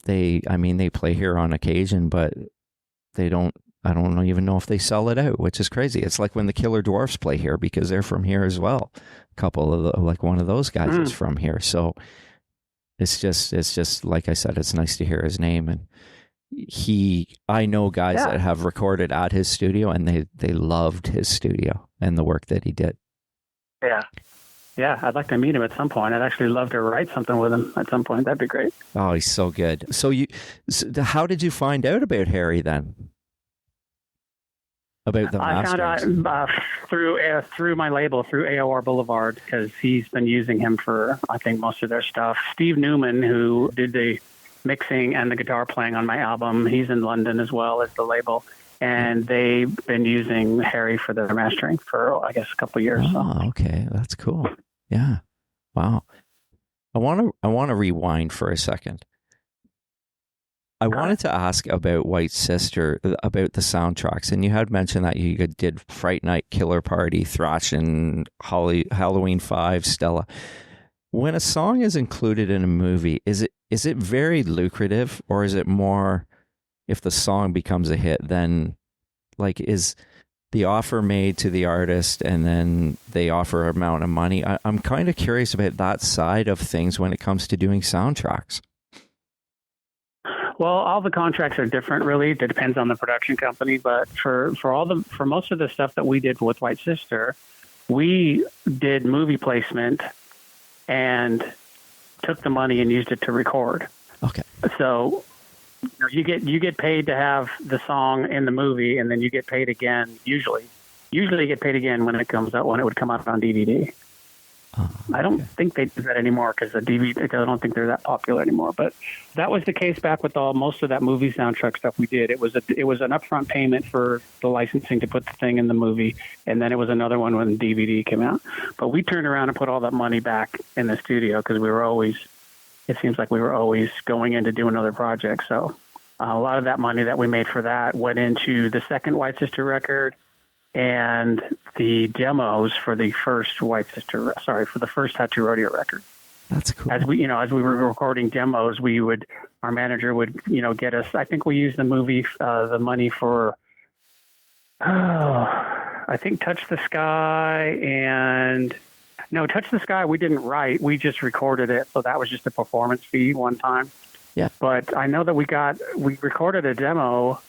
they play here on occasion, but I don't even know if they sell it out, which is crazy. It's like when the Killer Dwarfs play here because they're from here as well. A couple of one of those guys is from here. So it's just like I said, it's nice to hear his name. And I know guys that have recorded at his studio and they loved his studio and the work that he did. Yeah. Yeah, I'd like to meet him at some point. I'd actually love to write something with him at some point. That'd be great. Oh, he's so good. How did you find out about Harry then? About the I found masters? out through my label, through AOR Blvd, because he's been using him for, I think, most of their stuff. Steve Newman, who did the mixing and the guitar playing on my album, he's in London as well as the label. And they've been using Harry for their mastering for, I guess, a couple of years. Oh, okay. That's cool. Yeah. Wow. I want to rewind for a second. I wanted to ask about White Sister, about the soundtracks, and you had mentioned that you did Fright Night, Killer Party, Thrashin', Halloween 5, Stella. When a song is included in a movie, is it very lucrative, or is it more if the song becomes a hit, then like is the offer made to the artist and then they offer an amount of money? I'm kind of curious about that side of things when it comes to doing soundtracks. Well, all the contracts are different, really. It depends on the production company. But for most of the stuff that we did with White Sister, we did movie placement and took the money and used it to record. Okay. So you get paid to have the song in the movie, and then you get paid again. Usually you get paid again when it would come out on DVD. I don't think they do that anymore because the DVD. I don't think they're that popular anymore. But that was the case back with most of that movie soundtrack stuff we did. It was an upfront payment for the licensing to put the thing in the movie, and then it was another one when the DVD came out. But we turned around and put all that money back in the studio because it seems like we were always going in to do another project. So a lot of that money that we made for that went into the second White Sister record and the demos for the first for the first Tattoo Rodeo record. That's cool. As we were recording demos, our manager would, get us, I think we used the money for, I think Touch the Sky Touch the Sky we didn't write. We just recorded it. So that was just a performance fee one time. Yeah. But I know that we recorded a demo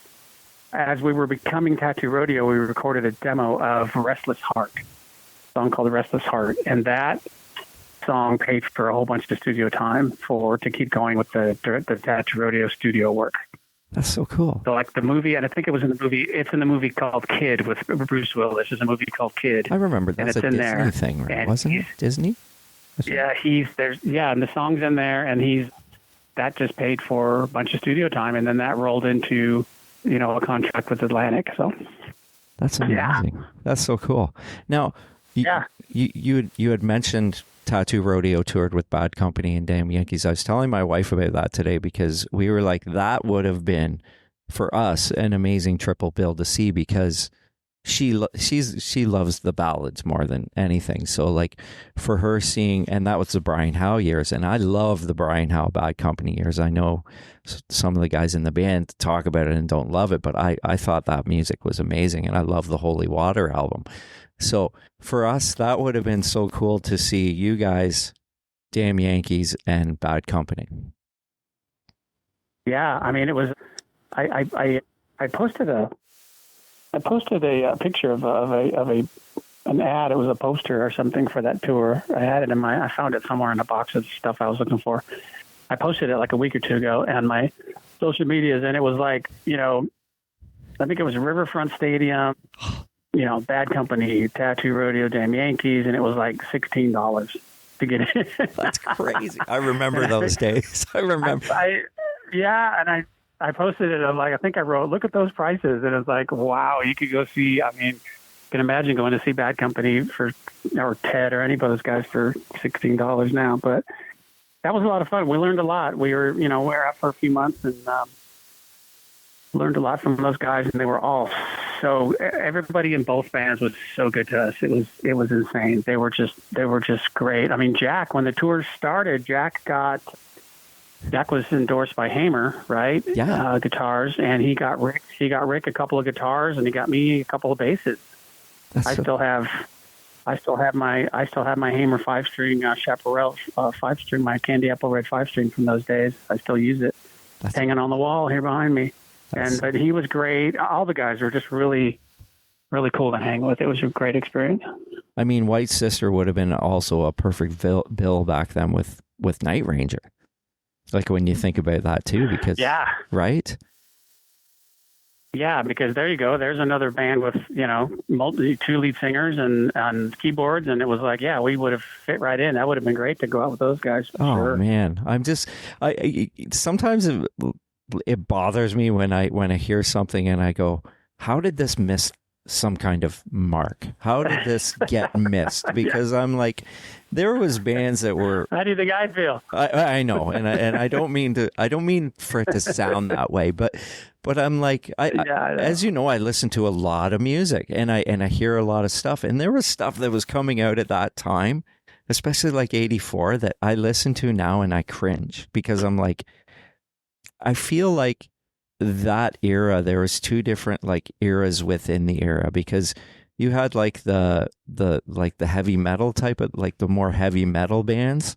as we were becoming Tattoo Rodeo. We recorded a demo of Restless Heart, a song called Restless Heart. And that song paid for a whole bunch of studio time to keep going with the Tattoo Rodeo studio work. That's so cool. So like the movie, and I think it was in the movie, it's in the movie called Kid with Bruce Willis. There's a movie called Kid. I remember that's a Disney thing, right? Wasn't it? Disney? Yeah, and the song's in there, and that just paid for a bunch of studio time, and then that rolled into, a contract with Atlantic. So that's amazing. Yeah. That's so cool. Now, you had mentioned Tattoo Rodeo toured with Bad Company and Damn Yankees. I was telling my wife about that today because we were like, that would have been for us an amazing triple bill to see because she loves the ballads more than anything. So like for her seeing, and that was the Brian Howe years, and I love the Brian Howe Bad Company years. I know some of the guys in the band talk about it and don't love it, but I thought that music was amazing, and I love the Holy Water album. So for us, that would have been so cool to see you guys, Damn Yankees, and Bad Company. Yeah, I mean, it was. I posted a picture of an ad. It was a poster or something for that tour. I had it I found it somewhere in a box of stuff I was looking for. I posted it like a week or two ago on my social medias, and it was like, I think it was Riverfront Stadium. Bad Company, Tattoo Rodeo, Damn Yankees, and it was like $16 to get in. That's crazy. I remember those days. I remember. I posted it. I'm like, I think I wrote, look at those prices. And it's like, wow, you could go see, you can imagine going to see Bad Company or Ted or any of those guys for $16 now. But that was a lot of fun. We learned a lot. We were out for a few months and learned a lot from those guys, and they were all everybody in both bands was so good to us. It was insane. They were just great. I mean, Jack, when the tour started, Jack was endorsed by Hamer, right? Yeah. Guitars, and he got Rick a couple of guitars, and he got me a couple of basses. I still have my Hamer 5-string Chaparral 5-string, my Candy Apple Red 5-string from those days. I still use it. It's hanging on the wall here behind me. But he was great. All the guys were just really, really cool to hang with. It was a great experience. I mean, White Sister would have been also a perfect bill back then with Night Ranger. Like when you think about that too, because Yeah. right? Yeah, because there you go. There's another band with, two lead singers and keyboards. And it was like, yeah, we would have fit right in. That would have been great to go out with those guys. Oh, sure. man. Sometimes it bothers me when I hear something and I go, how did this miss some kind of mark? How did this get missed? Because I'm like, there was bands that were. How do you think I feel? I know, and I don't mean for it to sound that way, but I'm like, I as you know, I listen to a lot of music and I hear a lot of stuff, and there was stuff that was coming out at that time, especially like '84, that I listen to now and I cringe because I'm like, I feel like that era, there was two different like eras within the era, because you had like the heavy metal type of, like the more heavy metal bands,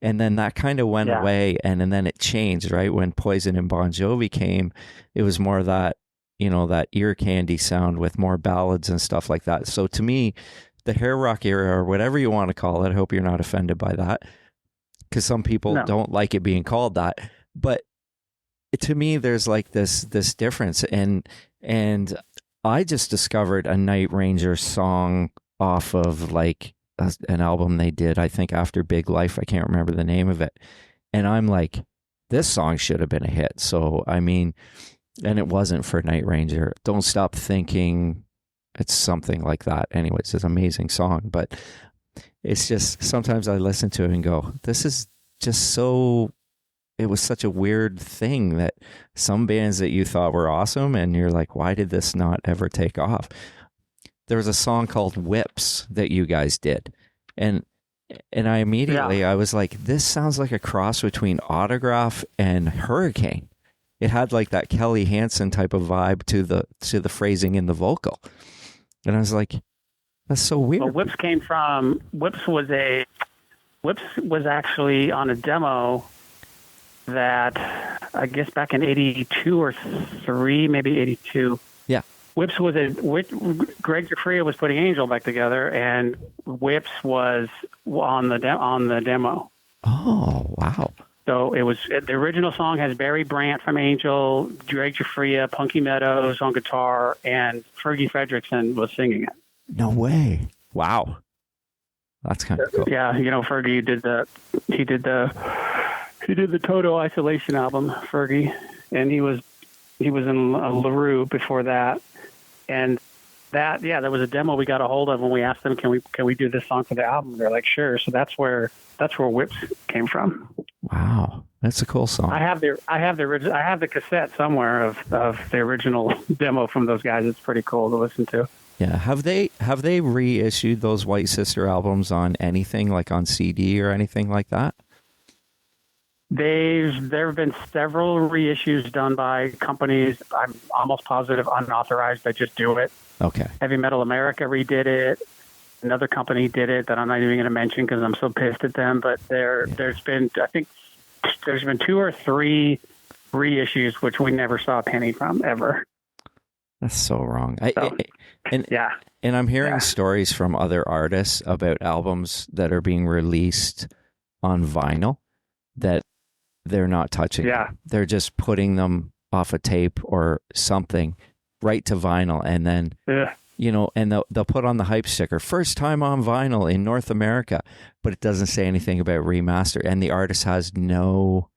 and then that kind of went away, and then it changed, right? When Poison and Bon Jovi came, it was more that, that ear candy sound with more ballads and stuff like that. So to me, the hair rock era, or whatever you want to call it, I hope you're not offended by that, because some people don't like it being called that, but to me, there's like this difference, and I just discovered a Night Ranger song off of like an album they did, I think after Big Life. I can't remember the name of it, and I'm like, this song should have been a hit. So I mean, and it wasn't for Night Ranger. Don't Stop Thinking, it's something like that. Anyways, it's an amazing song, but it's just sometimes I listen to it and go, this is just so. It was such a weird thing that some bands that you thought were awesome, and you're like, why did this not ever take off? There was a song called Whips that you guys did. And I immediately, I was like, this sounds like a cross between Autograph and Hurricane. It had like that Kelly Hansen type of vibe to the phrasing in the vocal. And I was like, that's so weird. Well, Whips was actually on a demo that I guess back in 82 or 3, maybe 82. Yeah. Greg Giuffria was putting Angel back together, and Whips was on the demo. Oh, wow. So it was, the original song has Barry Brandt from Angel, Greg Giuffria, Punky Meadows on guitar, and Fergie Fredrickson was singing it. No way. Wow. That's kind of cool. Yeah, Fergie he did the Toto Isolation album, Fergie, and he was in LaRue before that, and there was a demo we got a hold of when we asked them, can we do this song for the album? They're like, sure. So that's where Whips came from. Wow, that's a cool song. I have the cassette somewhere of the original demo from those guys. It's pretty cool to listen to. Yeah, have they reissued those White Sister albums on anything, like on CD or anything like that? There have been several reissues done by companies. I'm almost positive unauthorized that just do it. Okay. Heavy Metal America redid it. Another company did it that I'm not even going to mention because I'm so pissed at them. But there's been 2 or 3 reissues which we never saw a penny from ever. That's so wrong. And I'm hearing stories from other artists about albums that are being released on vinyl that they're not touching. Yeah. They're just putting them off a tape or something right to vinyl, and then and they'll put on the hype sticker, first time on vinyl in North America, but it doesn't say anything about remaster, and the artist has no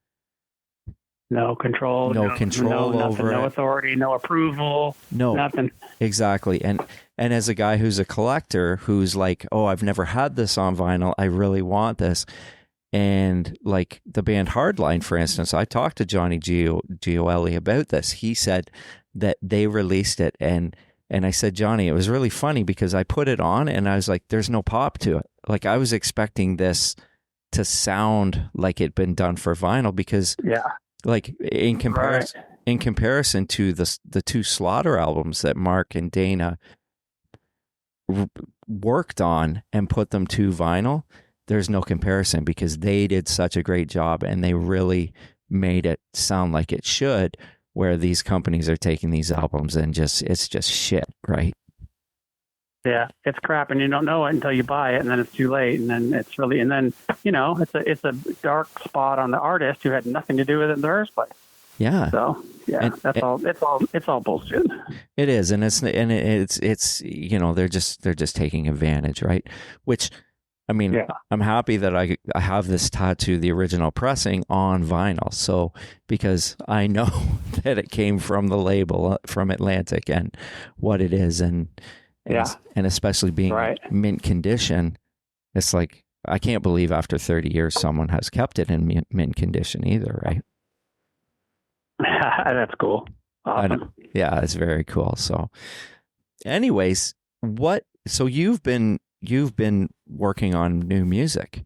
control over nothing, it. No authority, no approval, nothing. Exactly. And as a guy who's a collector, who's like, oh, I've never had this on vinyl, I really want this. And like the band Hardline, for instance, I talked to Johnny Gioeli about this. He said that they released it, and I said, Johnny, it was really funny because I put it on and I was like, there's no pop to it. Like I was expecting this to sound like it'd been done for vinyl, because like in comparison to the 2 Slaughter albums that Mark and Dana worked on and put them to vinyl, there's no comparison, because they did such a great job and they really made it sound like it should, where these companies are taking these albums and it's just shit, right? Yeah, it's crap, and you don't know it until you buy it, and then it's too late, and then it's really, and then it's a dark spot on the artist who had nothing to do with it in the first place. Yeah. So yeah, it's all bullshit. It is, and it's they're just taking advantage, right? Which, I mean, Yeah. I'm happy that I have this tattoo, the original pressing, on vinyl. So because I know that it came from the label, from Atlantic, and what it is, and especially being mint condition, it's like I can't believe after 30 years someone has kept it in mint condition either, right? That's cool. Awesome. Yeah, it's very cool. So, anyways, so you've been working on new music.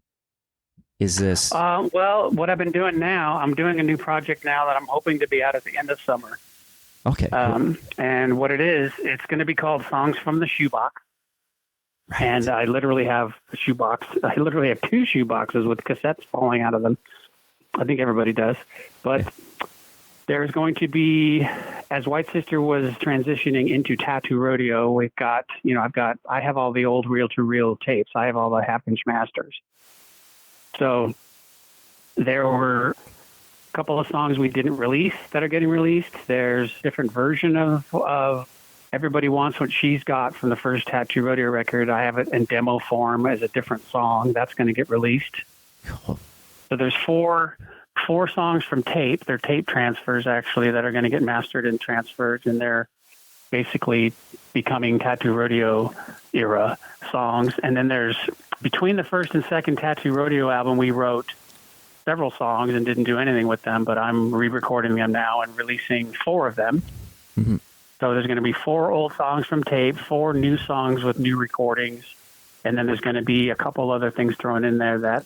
Is this? Well, what I've been doing now, I'm doing a new project now that I'm hoping to be out at the end of summer. Okay. And what it is, it's going to be called Songs from the Shoebox. Right. And I literally have a shoebox. I literally have 2 shoeboxes with cassettes falling out of them. I think everybody does. But there's going to be, as White Sister was transitioning into Tattoo Rodeo, we've got, I have all the old reel-to-reel tapes. I have all the half-inch masters. So there were a couple of songs we didn't release that are getting released. There's a different version of Everybody Wants What She's Got from the first Tattoo Rodeo record. I have it in demo form as a different song. That's going to get released. Cool. So there's four songs from tape. They're tape transfers, actually, that are going to get mastered and transferred, and they're basically becoming Tattoo Rodeo era songs. And then there's, between the first and second Tattoo Rodeo album, we wrote several songs and didn't do anything with them, but I'm re-recording them now and releasing 4 of them. Mm-hmm. So there's going to be 4 old songs from tape, 4 new songs with new recordings, and then there's going to be a couple other things thrown in there that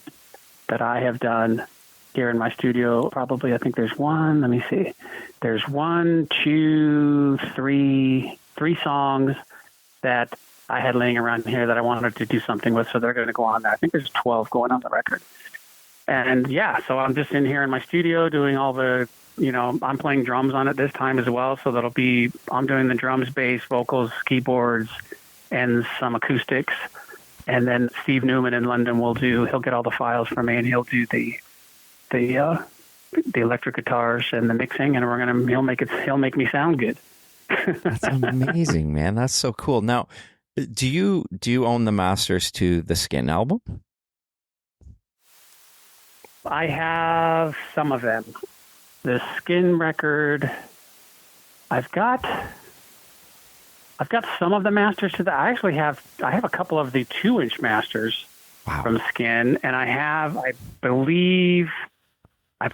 I have done here in my studio. Probably, I think there's one. Let me see. There's 1, 2, 3 songs that I had laying around here that I wanted to do something with, so they're going to go on there. I think there's 12 going on the record. And yeah, so I'm just in here in my studio doing all the, I'm playing drums on it this time as well. So I'm doing the drums, bass, vocals, keyboards, and some acoustics. And then Steve Newman in London he'll get all the files from me, and he'll do the electric guitars and the mixing, and he'll make me sound good. That's amazing, man. That's so cool. Now, do you own the masters to the Skin album? I have some of them. The Skin record, I've got some of the masters to that. I have a couple of the 2-inch masters from Skin, and I believe I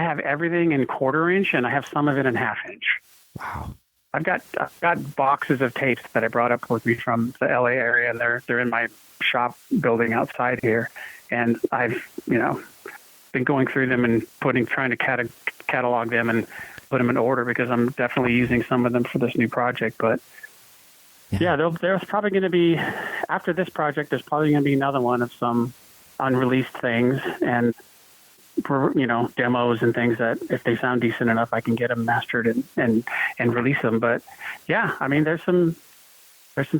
have everything in 1/4 inch, and I have some of it in 1/2 inch. Wow. I've got boxes of tapes that I brought up with me from the LA area, and they're in my shop building outside here, and I've been going through them and trying to catalog them and put them in order, because I'm definitely using some of them for this new project. But yeah, there's probably going to be, after this project, there's probably going to be another one of some unreleased things and demos and things that, if they sound decent enough, I can get them mastered and release them. But yeah, I mean, there's some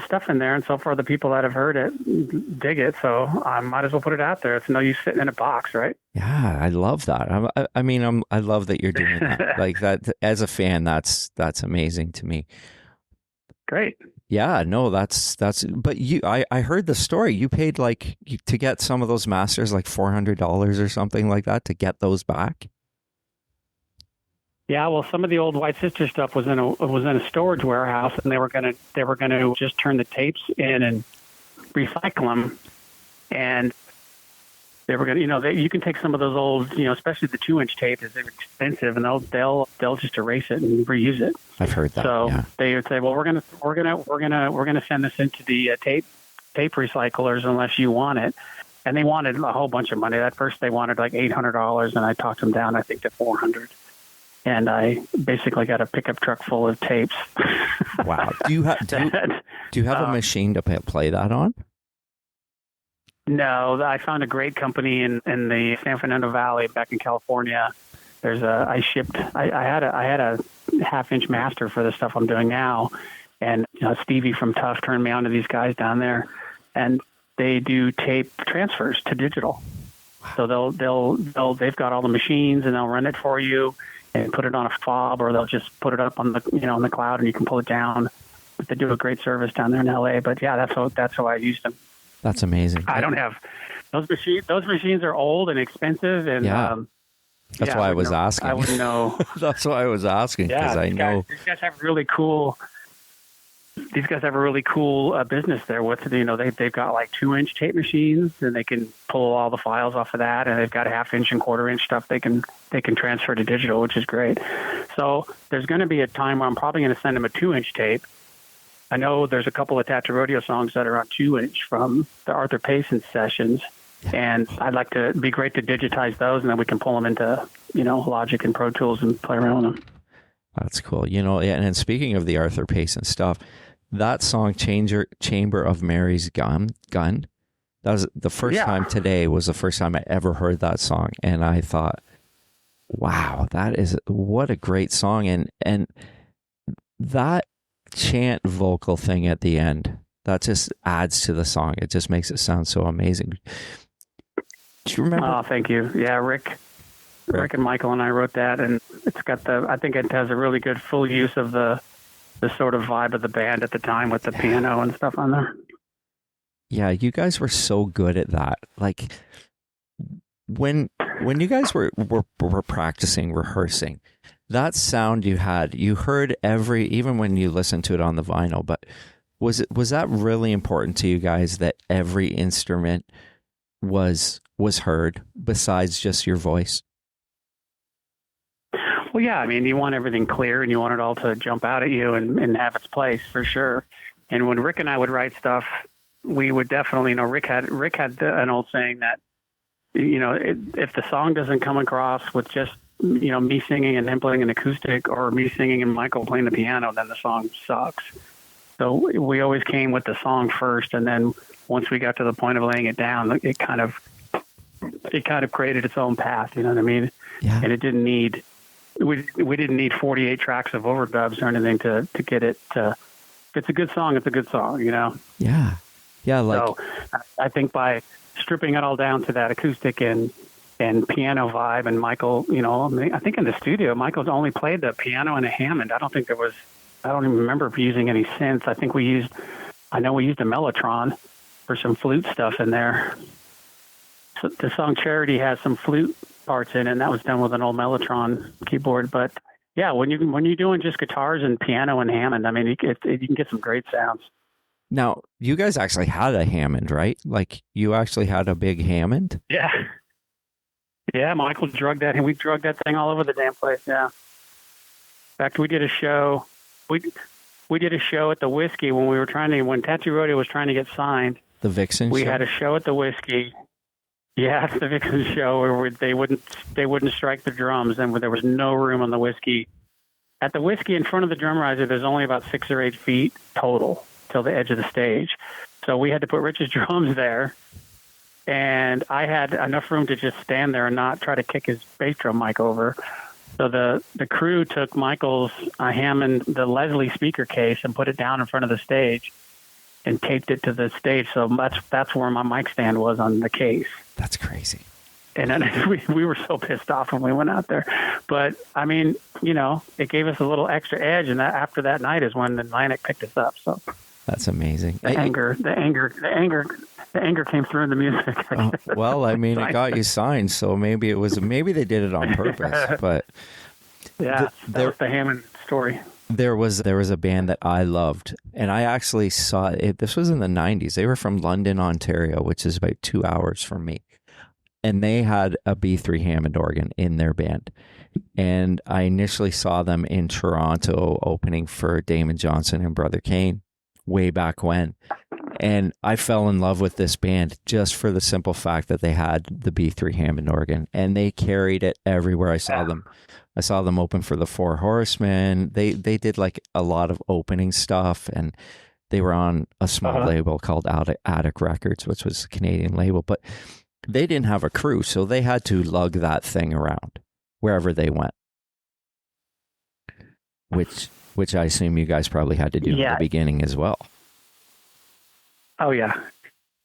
stuff in there, and so far the people that have heard it dig it, so I might as well put it out there. It's no use sitting in a box, right? Yeah, I love that. I love that you're doing that. Like that, as a fan, that's amazing to me. Great. Yeah, no, that's. But I heard the story. You paid to get some of those masters like $400 or something like that to get those back. Yeah, well, some of the old White Sister stuff was in a storage warehouse, and they were gonna just turn the tapes in and recycle them, and they were gonna, you can take some of those old, especially the 2-inch tape is expensive, and they'll just erase it and reuse it. I've heard that. So yeah. They would say, well, we're gonna send this into the tape recyclers unless you want it. And they wanted a whole bunch of money. At first, they wanted like $800, and I talked them down, I think, to $400. And I basically got a pickup truck full of tapes. Wow. Do you have a machine to play that on? No, I found a great company in the San Fernando Valley back in California. I had a 1/2 inch master for the stuff I'm doing now, And Stevie from Tough turned me on to these guys down there, and they do tape transfers to digital. So they've got all the machines, and they'll run it for you and put it on a fob, or they'll just put it up on the on the cloud, and you can pull it down. But they do a great service down there in LA. But yeah, that's how I used them. That's amazing. I don't have those machines. Those machines are old and expensive, and that's why I was asking. I wouldn't know. That's why I was asking, because I know these guys have really cool. These guys have a really cool business there. They've got like 2-inch tape machines, and they can pull all the files off of that, and they've got 1/2-inch and 1/4-inch stuff they can transfer to digital, which is great. So there's going to be a time where I'm probably going to send them a 2-inch tape. I know there's a couple of Tattoo Rodeo songs that are on 2-inch from the Arthur Payson sessions, and I'd like to be great to digitize those, and then we can pull them into Logic and Pro Tools and play around with them. That's cool. And speaking of the Arthur Payson stuff, that song Chamber of Mary's Gun, that was the first time today was the first time I ever heard that song. And I thought, wow, what a great song. And that chant vocal thing at the end, that just adds to the song. It just makes it sound so amazing. Do you remember? Oh, thank you. Yeah, Rick and Michael and I wrote that, and it's got I think it has a really good full use of the sort of vibe of the band at the time with the piano and stuff on there. Yeah, you guys were so good at that. Like when you guys were practicing, rehearsing, that sound you heard even when you listened to it on the vinyl, but was that really important to you guys, that every instrument was heard besides just your voice? Well, yeah, I mean, you want everything clear, and you want it all to jump out at you and have its place, for sure. And when Rick and I would write stuff, we would definitely, Rick had an old saying that, if the song doesn't come across with just, me singing and him playing an acoustic, or me singing and Michael playing the piano, then the song sucks. So we always came with the song first, and then once we got to the point of laying it down, it kind of created its own path, you know what I mean? Yeah. And it didn't need... We didn't need 48 tracks of overdubs or anything to get it to. If it's a good song, it's a good song, Yeah. So I think by stripping it all down to that acoustic and piano vibe, and Michael, I think in the studio, Michael's only played the piano and a Hammond. I don't even remember using any synths. I know we used a Mellotron for some flute stuff in there. So the song Charity has some flute parts in it, and that was done with an old Mellotron keyboard. But yeah, when you're doing just guitars and piano and Hammond, I mean, you can get some great sounds. Now, you guys actually had a Hammond, right? Like, you actually had a big Hammond? Yeah. Yeah, Michael drugged that, and we drugged that thing all over the damn place, yeah. In fact, we did a show. We did a show at the Whiskey when Tattoo Rodeo was trying to get signed. The Vixen We show? had a show at the Whiskey. Yeah, it's the Vixen show where they wouldn't strike the drums, and there was no room on the Whiskey. At the Whiskey, in front of the drum riser, there's only about 6 or 8 feet total till the edge of the stage. So we had to put Rich's drums there, and I had enough room to just stand there and not try to kick his bass drum mic over. So the crew took Michael's Hammond, the Leslie speaker case, and put it down in front of the stage and taped it to the stage. So that's where my mic stand was, on the case. That's crazy. And then we were so pissed off when we went out there. But, I mean, it gave us a little extra edge, and after that night is when Atlantic picked us up. So that's amazing. The anger came through in the music. Well, I mean, it got you signed, so maybe they did it on purpose. But yeah, that was the Hammond story. There was a band that I loved, and I actually saw it. This was in the 90s. They were from London, Ontario, which is about 2 hours from me. And they had a B3 Hammond organ in their band. And I initially saw them in Toronto opening for Damon Johnson and Brother Kane way back when. And I fell in love with this band just for the simple fact that they had the B3 Hammond organ, and they carried it everywhere I saw them. I saw them open for the Four Horsemen. They did like a lot of opening stuff, and they were on a small label called Attic Records, which was a Canadian label, but they didn't have a crew, so they had to lug that thing around wherever they went, which which I assume you guys probably had to do in the beginning as well. Oh yeah.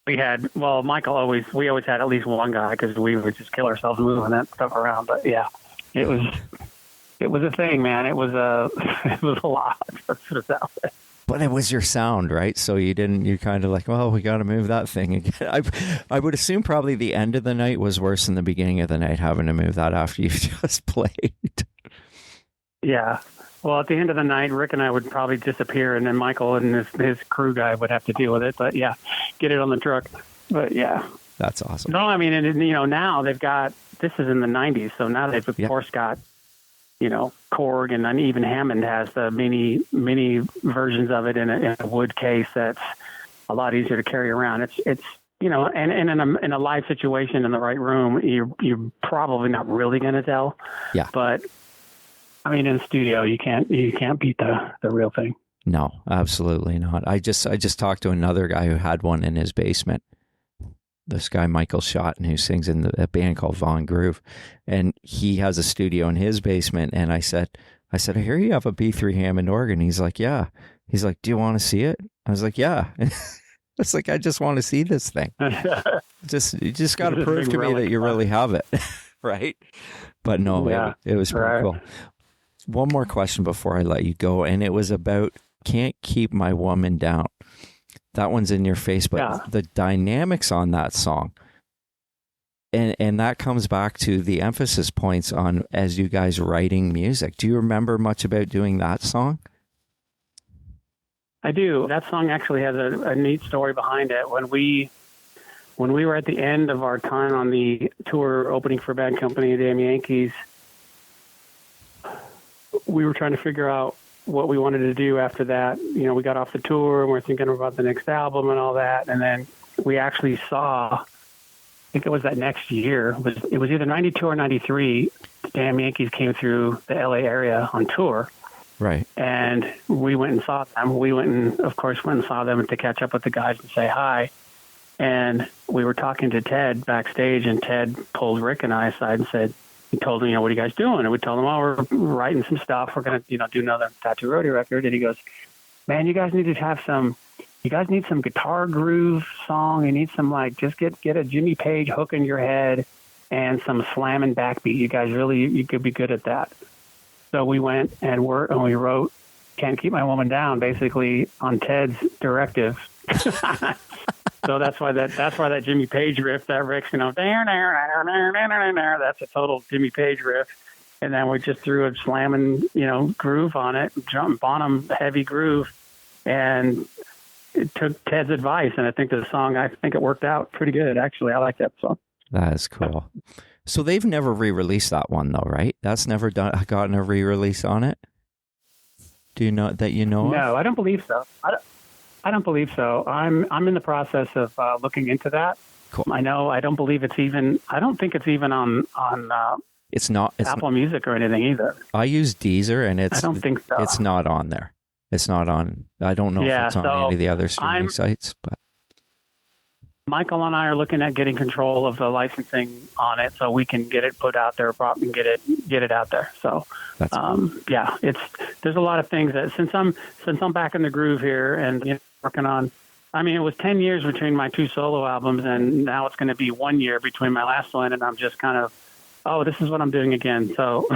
We always had at least one guy because we would just kill ourselves moving that stuff around. But yeah, it was a thing, man. It was a lot. Let's put it that way. But it was your sound, right? So you're kind of like, well, we got to move that thing again. I would assume probably the end of the night was worse than the beginning of the night, having to move that after you've just played. Yeah. Well, at the end of the night, Rick and I would probably disappear, and then Michael and his crew guy would have to deal with it. But yeah, get it on the truck. But yeah. That's awesome. No, I mean, and now they've got, this is in the 90s, so now they've, of course, got, Korg, and then even Hammond has the mini versions of it in a wood case that's a lot easier to carry around. It's and in a live situation in the right room, you're probably not really going to tell. Yeah. But I mean, in the studio, you can't beat the real thing. No, absolutely not. I just talked to another guy who had one in his basement. This guy, Michael Schotten, who sings in a band called Von Groove, and he has a studio in his basement. And I said, I hear you have a B3 Hammond organ. He's like, yeah. He's like, do you want to see it? I was like, yeah. It's like, I just want to see this thing. You just got to prove to me that you really have it. Right? But no, yeah, it was pretty cool. One more question before I let you go. And it was about Can't Keep My Woman Down. That one's in your face, but the dynamics on that song, and that comes back to the emphasis points on as you guys writing music. Do you remember much about doing that song? I do. That song actually has a neat story behind it. When we were at the end of our time on the tour opening for Bad Company, the Damn Yankees, we were trying to figure out what we wanted to do after that. We got off the tour and we're thinking about the next album and all that. And then we actually saw, I think it was that next year, it was either 92 or 93, the Damn Yankees came through the LA area on tour. Right. And we went and saw them. We went and saw them to catch up with the guys and say hi. And we were talking to Ted backstage, and Ted pulled Rick and I aside and said, he told him, what are you guys doing? And we told him, we're writing some stuff. We're going to, do another Tattoo Rodeo record. And he goes, man, you guys need some guitar groove song. You need some, just get a Jimmy Page hook in your head and some slamming backbeat. You guys you could be good at that. So we went and we wrote Can't Keep My Woman Down, basically on Ted's directive. So that's why that Jimmy Page riff, that Rick's, that's a total Jimmy Page riff. And then we just threw a slamming, groove on it, jump bottom heavy groove. And it took Ted's advice. And I think it worked out pretty good. Actually, I like that song. That is cool. So they've never re-released that one though, right? That's never gotten a re-release on it. Do you know that No, I don't believe so. I don't believe so. I'm in the process of looking into that. Cool. I don't think it's even on it's not Apple Music or anything either. I use Deezer, and I don't think so. It's not on there. It's not on. I don't know if it's on any of the other streaming sites, but Michael and I are looking at getting control of the licensing on it so we can get it put out there and get it out there. So that's there's a lot of things that since I'm back in the groove here and working on, it was 10 years between my two solo albums, and now it's going to be 1 year between my last one, and I'm just kind of, this is what I'm doing again. So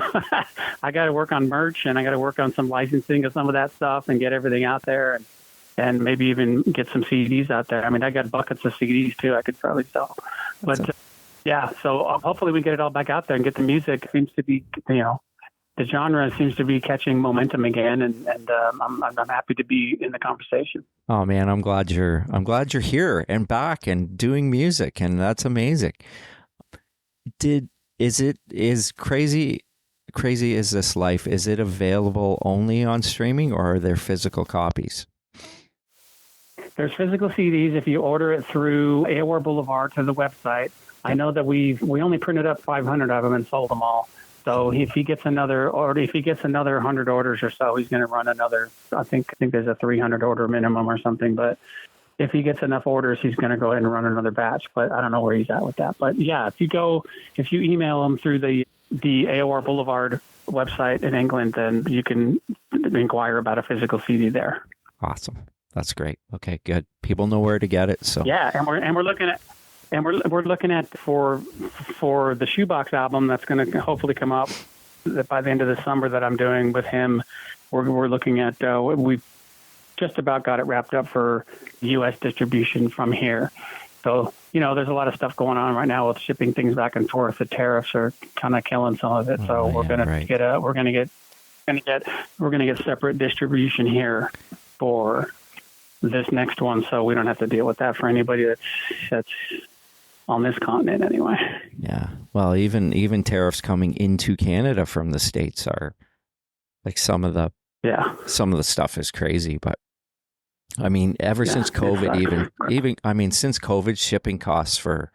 I got to work on merch, and I got to work on some licensing of some of that stuff and get everything out there, and maybe even get some CDs out there. I got buckets of CDs too I could probably sell. But so hopefully we get it all back out there and get the music. Seems to be, the genre seems to be catching momentum again, and I'm happy to be in the conversation. Oh man, I'm glad you're here and back and doing music, and that's amazing. Is crazy is this life? Is it available only on streaming, or are there physical copies? There's physical CDs if you order it through AOR Blvd to the website. I know that we only printed up 500 of them and sold them all. So if he gets another 100 orders or so, he's going to run another. I think there's a 300 order minimum or something. But if he gets enough orders, he's going to go ahead and run another batch. But I don't know where he's at with that. But yeah, if you email him through the AOR Blvd website in England, then inquire about a physical CD there. Awesome. That's great. Okay, good. People know where to get it. So yeah, and we're looking at. And we're looking at for the Shoebox album that's going to hopefully come out by the end of the summer that I'm doing with him. We're looking at we've just about got it wrapped up for U.S. distribution from here. So there's a lot of stuff going on right now with shipping things back and forth. The tariffs are kind of killing some of it. So we're going to get separate distribution here for this next one, so we don't have to deal with that for anybody that's on this continent anyway. Yeah. Well, even tariffs coming into Canada from the States are like some of the stuff is crazy, but I mean, since COVID, since COVID, shipping costs for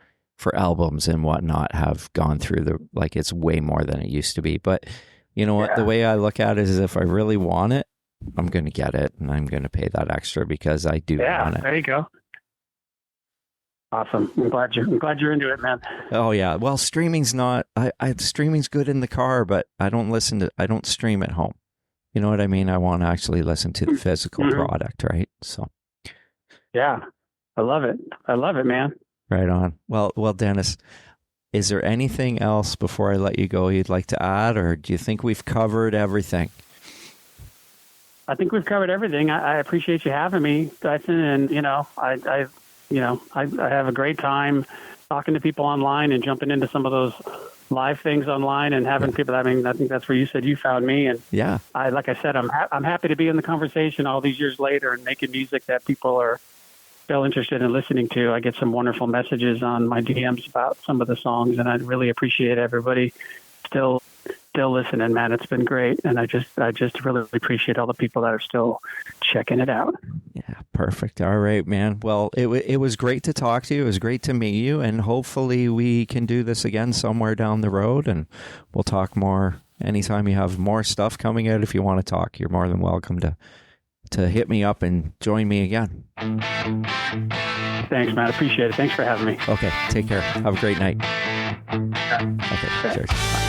albums and whatnot have gone through it's way more than it used to be. But you know what? The way I look at it is if I really want it, I'm going to get it and I'm going to pay that extra because I do want it. There you go. Awesome. I'm glad you're into it, man. Oh yeah. Well, streaming's not. Streaming's good in the car, but I don't stream at home. You know what I mean? I want to actually listen to the physical product, right? So. Yeah, I love it. I love it, man. Right on. Well, Dennis, is there anything else before I let you go you'd like to add, or do you think we've covered everything? I think we've covered everything. I appreciate you having me, Tyson, and I have a great time talking to people online and jumping into some of those live things online and having people. I mean, I think that's where you said you found me, and like I said, I'm happy to be in the conversation all these years later and making music that people are still interested in listening to. I get some wonderful messages on my DMs about some of the songs, and I really appreciate everybody still listening, man. It's been great, and I just really appreciate all the people that are still checking it out. Yeah, perfect. All right, man. Well, it was great to talk to you. It was great to meet you, and hopefully we can do this again somewhere down the road, and we'll talk more anytime you have more stuff coming out. If you want to talk, you're more than welcome to hit me up and join me again. Thanks, man. Appreciate it. Thanks for having me. Okay, take care. Have a great night. Okay, cheers. Bye.